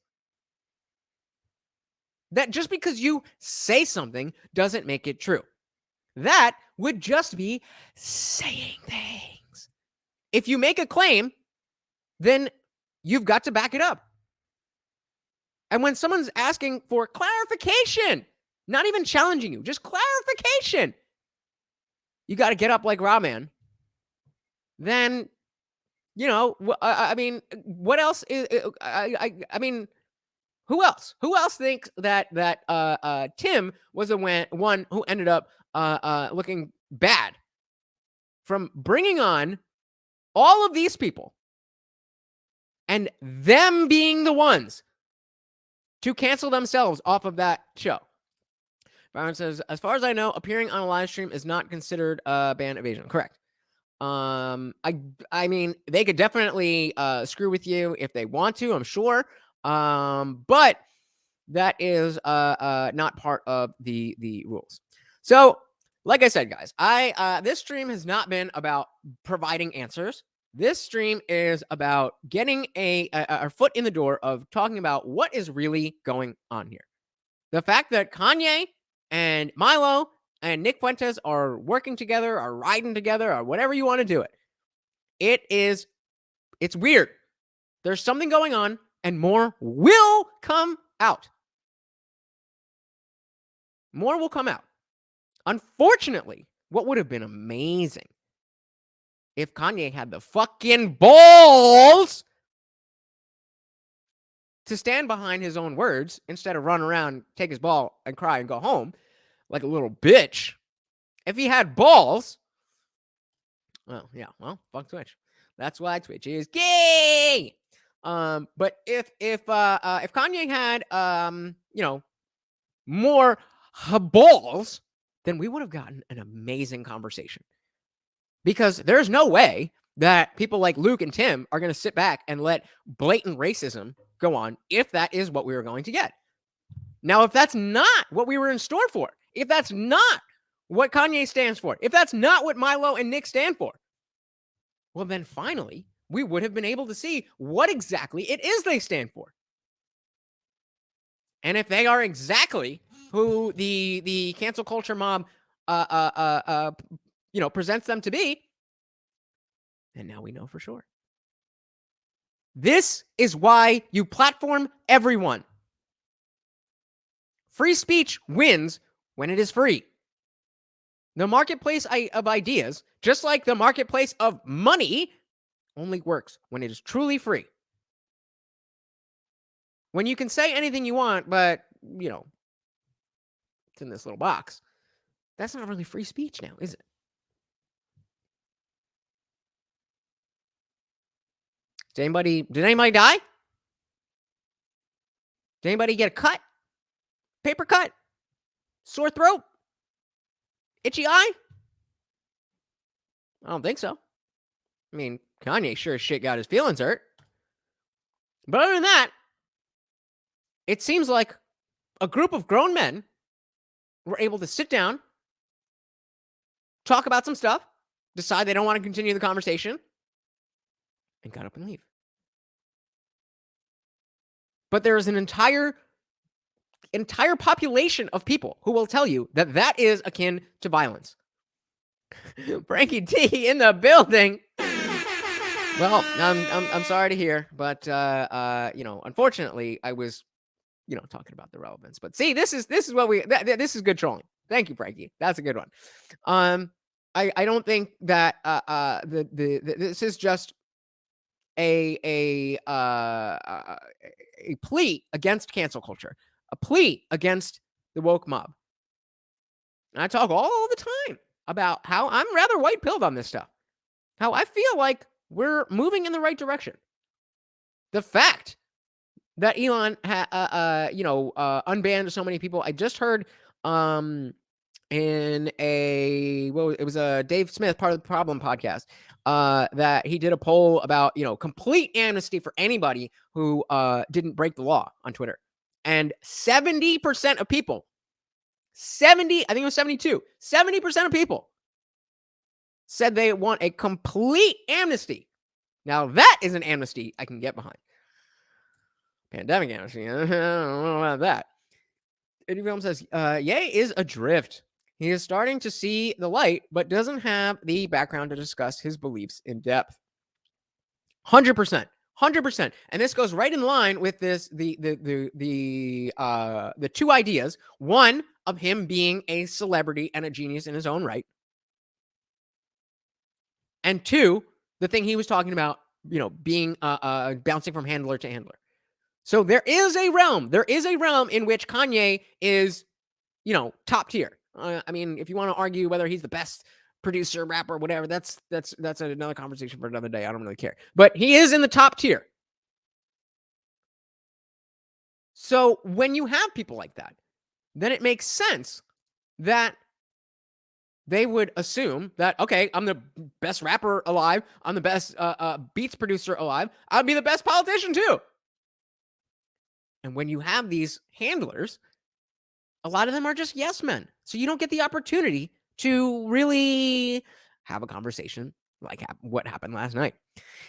that just because you say something doesn't make it true. That would just be saying things. If you make a claim, then you've got to back it up. And when someone's asking for clarification, not even challenging you, just clarification, you got to get up like Rahman. Then, I mean, what else is, I mean, who else? Who else thinks that Tim was the one who ended up looking bad from bringing on all of these people and them being the ones to cancel themselves off of that show? Byron says, as far as I know, appearing on a live stream is not considered ban evasion. Correct. I mean, they could definitely screw with you if they want to, I'm sure. But that is not part of the rules. So, like I said, guys, this stream has not been about providing answers. This stream is about getting a foot in the door of talking about what is really going on here. The fact that Kanye and Milo and Nick Fuentes are working together, are riding together, or whatever you want to do it. It is It's weird. There's something going on, and more will come out. More will come out. Unfortunately, what would have been amazing if Kanye had the fucking balls to stand behind his own words instead of run around, take his ball, and cry and go home like a little bitch. If he had balls, well, fuck Twitch. That's why Twitch is gay. But if Kanye had more balls, then we would have gotten an amazing conversation. Because there's no way that people like Luke and Tim are going to sit back and let blatant racism go on if that is what we were going to get. Now, if that's not what we were in store for, if that's not what Kanye stands for, if that's not what Milo and Nick stand for, well, then finally, we would have been able to see what exactly it is they stand for. And if they are exactly who the cancel culture mob presents them to be, then now we know for sure. This is why you platform everyone. Free speech wins when it is free. The marketplace of ideas, just like the marketplace of money, only works when it is truly free. When you can say anything you want, but, it's in this little box, that's not really free speech now, is it? Did anybody die? Did anybody get a cut? Paper cut? Sore throat? Itchy eye? I don't think so. I mean, Kanye sure as shit got his feelings hurt. But other than that, it seems like a group of grown men were able to sit down, talk about some stuff, decide they don't want to continue the conversation, and got up and leave. But there is an entire population of people who will tell you that that is akin to violence. Frankie T in the building. Well, I'm sorry to hear, but unfortunately, I was, talking about the relevance. But see, this is good trolling. Thank you, Frankie. That's a good one. I don't think that this is just a plea against cancel culture, a plea against the woke mob. And I talk all the time about how I'm rather white-pilled on this stuff, how I feel like we're moving in the right direction. The fact that Elon unbanned so many people, I just heard in it was a Dave Smith, Part of the Problem podcast, that he did a poll about, complete amnesty for anybody who didn't break the law on Twitter. And 70% of people, I think it was 72, 70% of people said they want a complete amnesty. Now that is an amnesty I can get behind. Pandemic amnesty, I don't know about that. Eddie Film says, Ye is adrift. He is starting to see the light, but doesn't have the background to discuss his beliefs in depth. 100%. 100%. And this goes right in line with this, the two ideas. One of him being a celebrity and a genius in his own right. And two, the thing he was talking about, being bouncing from handler to handler. So there is a realm in which Kanye is, top tier. I mean, if you want to argue whether he's the best producer, rapper, whatever, that's another conversation for another day. I don't really care. But he is in the top tier. So when you have people like that, then it makes sense that they would assume that, okay, I'm the best rapper alive. I'm the best beats producer alive. I'd be the best politician too. And when you have these handlers, a lot of them are just yes men. So you don't get the opportunity to really have a conversation like what happened last night.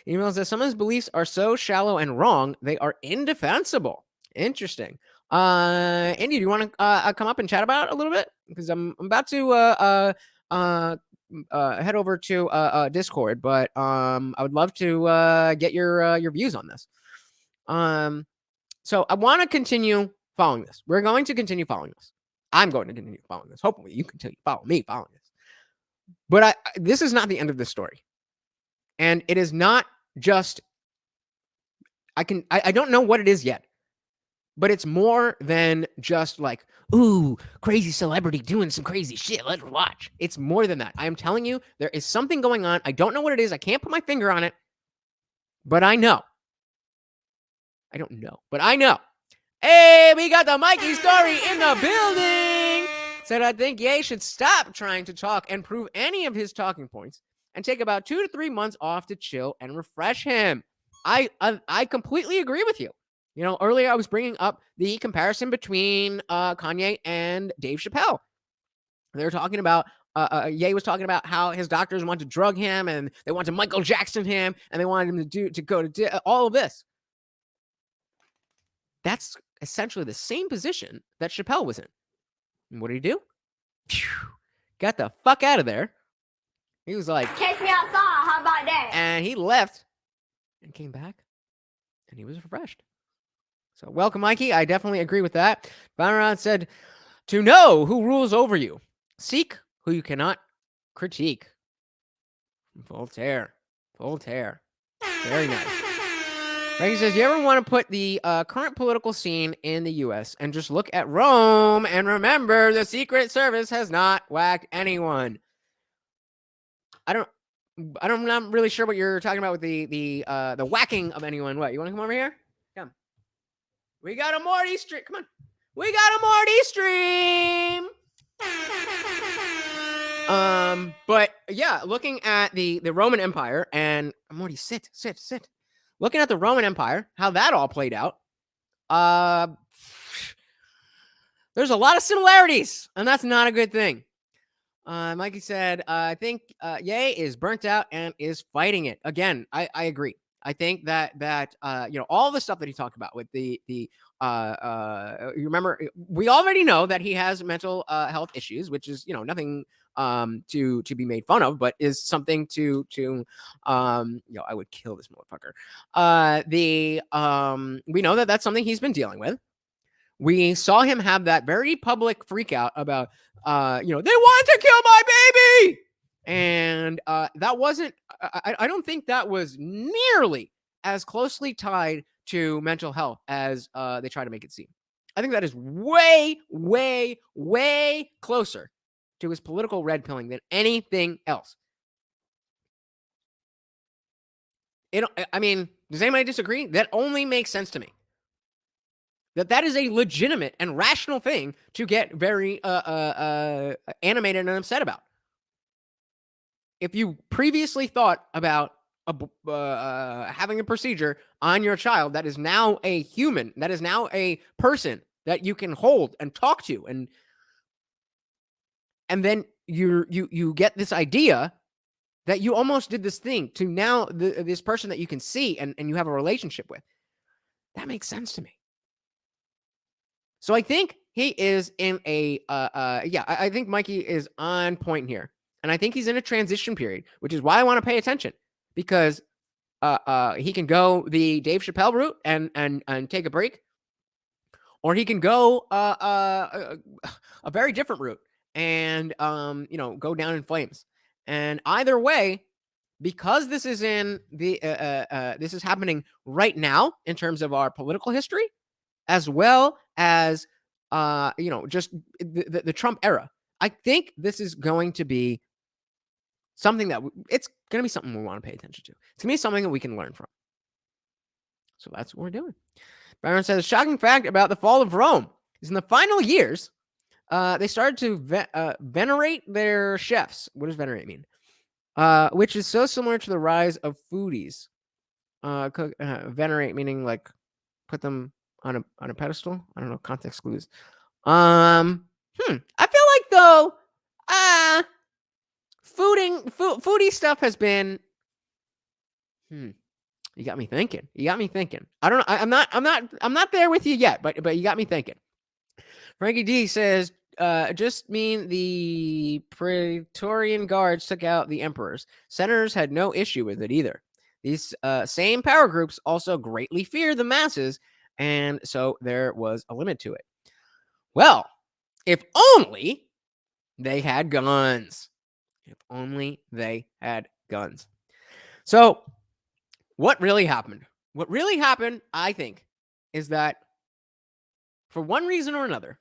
Email says, some of his beliefs are so shallow and wrong, they are indefensible. Interesting. Andy, do you want to come up and chat about it a little bit? Because I'm about to head over to Discord, but I would love to get your views on this. So I want to continue following this. We're going to continue following this. I'm going to continue following this. Hopefully, you continue follow me following this. But this is not the end of this story, and it is not just. I don't know what it is yet, but it's more than just like, ooh, crazy celebrity doing some crazy shit. Let's watch. It's more than that. I am telling you, there is something going on. I don't know what it is. I can't put my finger on it, but I know. I don't know, but I know. Hey, we got the Mikey story in the building. Said, I think Ye should stop trying to talk and prove any of his talking points and take about 2 to 3 months off to chill and refresh him. I completely agree with you. You know, earlier I was bringing up the comparison between Kanye and Dave Chapelle. They were talking about, Ye was talking about how his doctors want to drug him and they want to Michael Jackson him and they wanted him to go to all of this. That's essentially the same position that Chapelle was in. And what did he do? Phew, got the fuck out of there. He was like, catch me outside. How about that? And he left and came back and he was refreshed. So welcome, Mikey. I definitely agree with that. Byron said, to know who rules over you, seek who you cannot critique. Voltaire. Very nice. Frankie says, you ever want to put the current political scene in the U.S. and just look at Rome and remember the Secret Service has not whacked anyone? I'm not really sure what you're talking about with the whacking of anyone. What, you want to come over here? Come. We got a Morty stream. Come on. We got a Morty stream. But yeah, looking at the Roman Empire and Morty, sit. Looking at the Roman Empire, how that all played out. There's a lot of similarities, and that's not a good thing. Mikey said, I think Ye is burnt out and is fighting it. Again, I agree. I think that you know, all the stuff that he talked about with the you remember, we already know that he has mental health issues, which is, you know, nothing to be made fun of, but is something to you know, I would kill this motherfucker. We know that that's something he's been dealing with. We saw him have that very public freak out about, you know, they want to kill my baby. And that wasn't, I don't think that was nearly as closely tied to mental health as they try to make it seem. I think that is way, way, way closer to his political red pilling than anything else. I mean, does anybody disagree? That only makes sense to me. That is a legitimate and rational thing to get very animated and upset about. If you previously thought about having a procedure on your child that is now a human, that is now a person that you can hold and talk to, and then you get this idea that you almost did this thing to now this person that you can see and you have a relationship with, that makes sense to me. So I think he is in a I think Mikey is on point here. And I think he's in a transition period, which is why I want to pay attention, because he can go the Dave Chapelle route and take a break, or he can go a very different route and you know, go down in flames. And either way, because this is in the this is happening right now in terms of our political history, as well as you know, just the Trump era, I think this is going to be something that it's going to be something we want to pay attention to. It's going to be something that we can learn from. So that's what we're doing. Byron says, a shocking fact about the fall of Rome is in the final years, they started to venerate their chefs. What does venerate mean? Which is so similar to the rise of foodies. Venerate meaning like put them on a pedestal. I don't know. Context clues. I feel like though, foodie stuff has been. You got me thinking. I don't know. I'm not there with you yet, but you got me thinking. Frankie D says, just mean the Praetorian Guards took out the emperors. Senators had no issue with it either. These same power groups also greatly feared the masses, and so there was a limit to it. Well, if only they had guns. If only they had guns. So, what really happened? What really happened, I think, is that for one reason or another,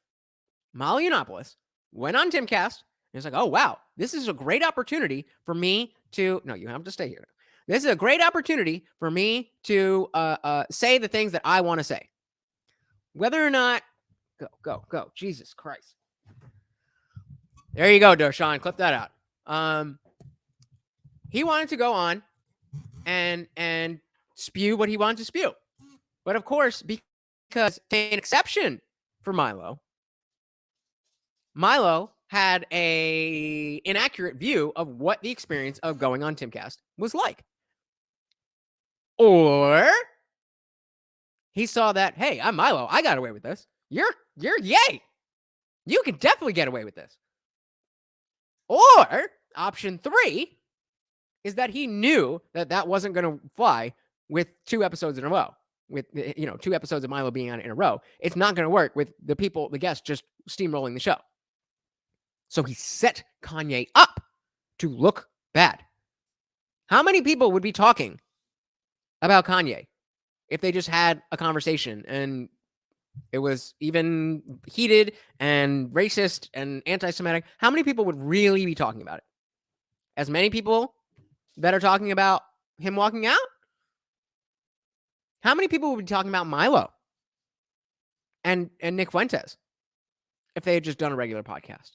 Milo Yiannopoulos went on Timcast and was like, oh, wow, this is a great opportunity for me to... No, you have to stay here. This is a great opportunity for me to say the things that I want to say. Whether or not... Go. Jesus Christ. There you go, Darshan. Clip that out. He wanted to go on and spew what he wanted to spew. But of course, because an exception for Milo had a inaccurate view of what the experience of going on Timcast was like. Or he saw that, hey, I'm Milo. I got away with this. You're yay. You can definitely get away with this. Or option 3 is that he knew that that wasn't going to fly with 2 episodes in a row. With 2 episodes of Milo being on it in a row, it's not going to work with the guests just steamrolling the show. So he set Kanye up to look bad. How many people would be talking about Kanye if they just had a conversation and it was even heated and racist and anti-Semitic? How many people would really be talking about it? As many people that are talking about him walking out? How many people would be talking about Milo and Nick Fuentes if they had just done a regular podcast?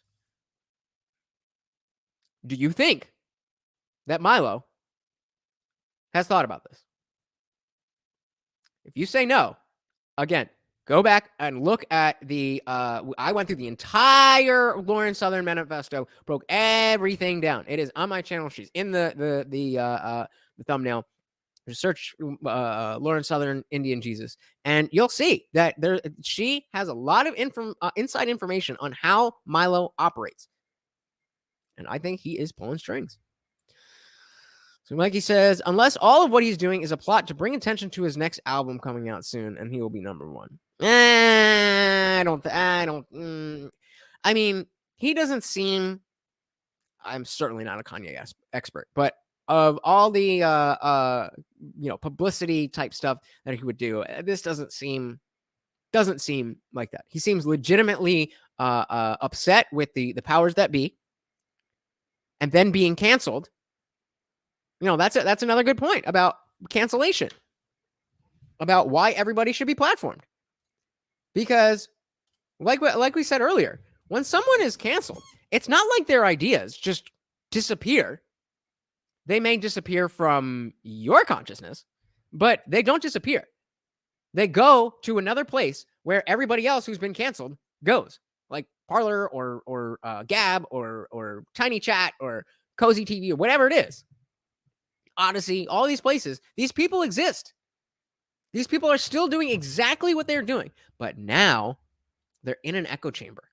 Do you think that Milo has thought about this? If you say no, again, go back and look at the, I went through the entire Lauren Southern manifesto, broke everything down. It is on my channel. She's in the thumbnail. Search Lauren Southern IndianJesus, and you'll see that she has a lot of inside information on how Milo operates. And I think he is pulling strings. So Mikey says, unless all of what he's doing is a plot to bring attention to his next album coming out soon, and he will be #1. I mean, he doesn't seem... I'm certainly not a Kanye expert, but of all the publicity type stuff that he would do, this doesn't seem like that. He seems legitimately upset with the powers that be, and then being canceled. That's another good point about cancellation, about why everybody should be platformed. Because like we said earlier, when someone is canceled, it's not like their ideas just disappear. They may disappear from your consciousness, but they don't disappear. They go to another place where everybody else who's been canceled goes, like Parler or Gab or Tiny Chat or Cozy TV or whatever it is. Odyssey, all these places. These people exist. These people are still doing exactly what they're doing, but now they're in an echo chamber.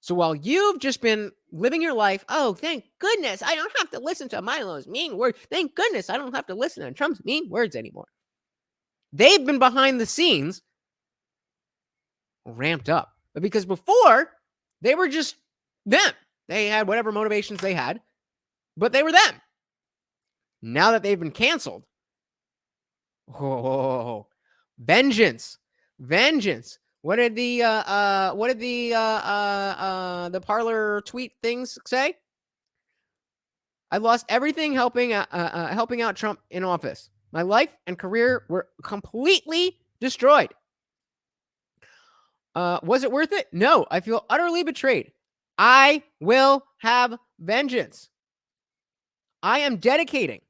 So while you've just been living your life, oh, thank goodness, I don't have to listen to Milo's mean words. Thank goodness, I don't have to listen to Trump's mean words anymore. They've been behind the scenes ramped up. But because before, they were just them. They had whatever motivations they had, but they were them. Now that they've been canceled, vengeance. What did the Parler tweet things say? I lost everything helping out Trump in office. My life and career were completely destroyed. Was it worth it? No, I feel utterly betrayed. I will have vengeance. I am dedicating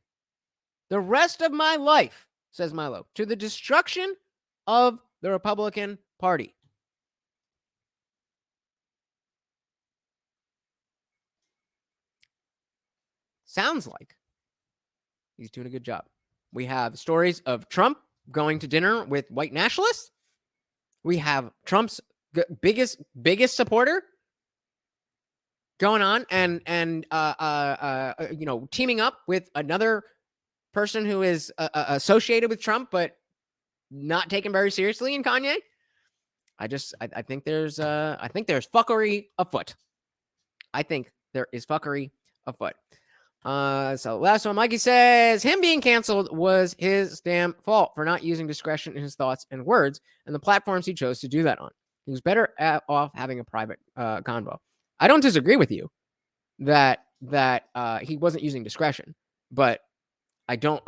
the rest of my life, says Milo, to the destruction of the Republican Party. Sounds like he's doing a good job. We have stories of Trump going to dinner with white nationalists. We have Trump's the biggest supporter going on and teaming up with another person who is associated with Trump but not taken very seriously in Kanye. I think there's fuckery afoot. I think there is fuckery afoot. So last one, Mikey says him being canceled was his damn fault for not using discretion in his thoughts and words and the platforms he chose to do that on. He was better off having a private convo. I don't disagree with you that he wasn't using discretion, but I don't.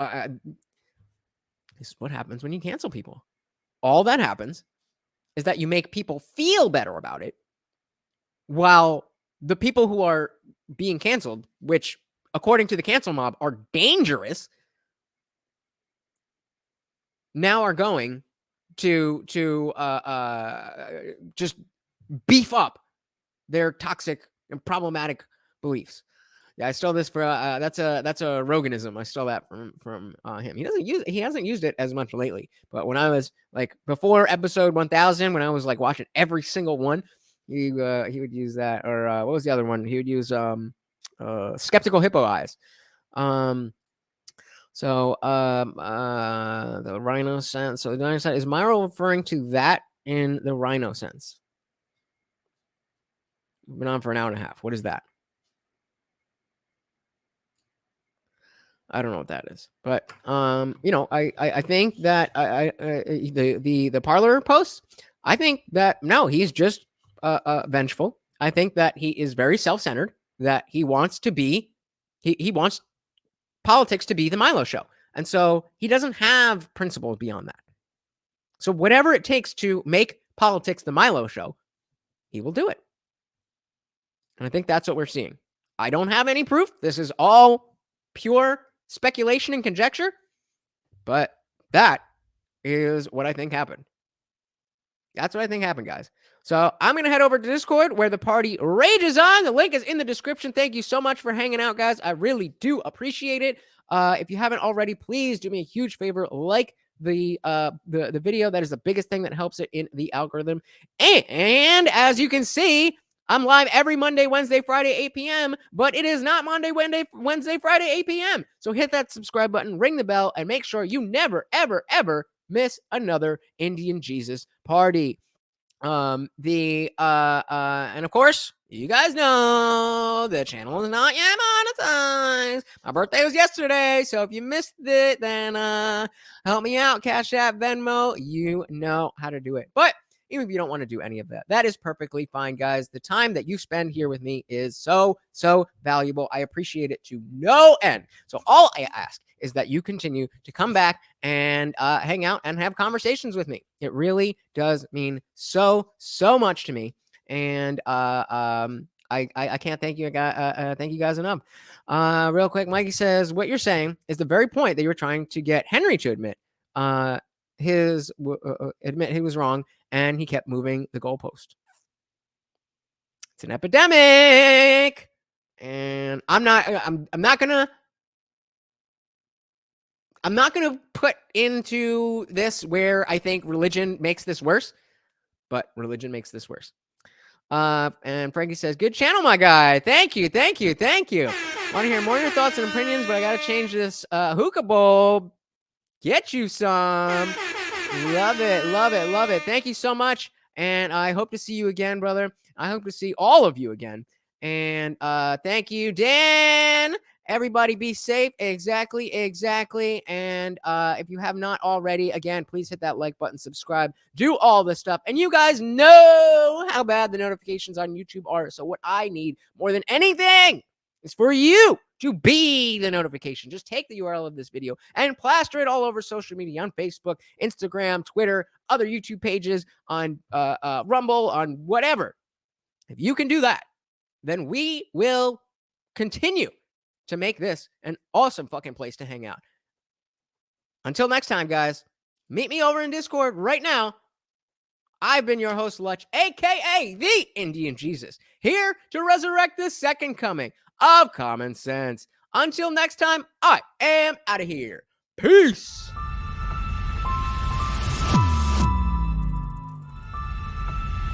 This is what happens when you cancel people. All that happens is that you make people feel better about it, while the people who are being canceled, which according to the cancel mob are dangerous, now are going to just beef up their toxic and problematic beliefs. Yeah, I stole this for that's a Roganism. I stole that from him. He hasn't used it as much lately. But when I was like before episode 1000, when I was like watching every single one, he would use that. Or what was the other one? He would use skeptical hippo eyes. The rhino sense. So the rhino sense, is Milo referring to that in the rhino sense? We've been on for an hour and a half. What is that? I don't know what that is, but I think that the Parler post. I think that no, he's just vengeful. I think that he is very self-centered. That he wants to be, he wants politics to be the Milo show, and so he doesn't have principles beyond that. So whatever it takes to make politics the Milo show, he will do it. And I think that's what we're seeing. I don't have any proof. This is all pure speculation and conjecture, but that is what I think happened. That's what I think happened, guys. So I'm going to head over to Discord where the party rages on. The link is in the description. Thank you so much for hanging out, guys. I really do appreciate it. If you haven't already, please do me a huge favor. Like the video. That is the biggest thing that helps it in the algorithm. And as you can see, I'm live every Monday, Wednesday, Friday, 8 p.m., but it is not Monday, Wednesday, Friday, 8 p.m. So hit that subscribe button, ring the bell, and make sure you never, ever, ever miss another Indian Jesus party. And of course, you guys know the channel is not yet monetized. My birthday was yesterday, so if you missed it, then help me out. CashApp, Venmo, you know how to do it. But even if you don't want to do any of that, that is perfectly fine, guys. The time that you spend here with me is so valuable. I appreciate it to no end. So all I ask is that you continue to come back and hang out and have conversations with me. It really does mean so much to me. And I can't thank you guys enough. Real quick, Mikey says, what you're saying is the very point that you're trying to get Henry to admit. Admit he was wrong, and he kept moving the goalpost. It's an epidemic, and I'm not gonna put into this where I think religion makes this worse, but religion makes this worse. And Frankie says, good channel, my guy. Thank you. Want to hear more of your thoughts and opinions, but I gotta change this hookah bulb. Get you some. Love it. Thank you so much. And I hope to see you again, brother. I hope to see all of you again. And thank you, Dan. Everybody be safe. Exactly. And if you have not already, again, please hit that like button, subscribe, do all this stuff. And you guys know how bad the notifications on YouTube are. So what I need more than anything is for you to be the notification. Just take the URL of this video and plaster it all over social media, on Facebook, Instagram, Twitter, other YouTube pages, on Rumble, on whatever. If you can do that, then we will continue to make this an awesome fucking place to hang out. Until next time, guys, meet me over in Discord right now. I've been your host, Lutch, a.k.a. the Indian Jesus, here to resurrect the second coming of common sense. Until next time, I am out of here. Peace.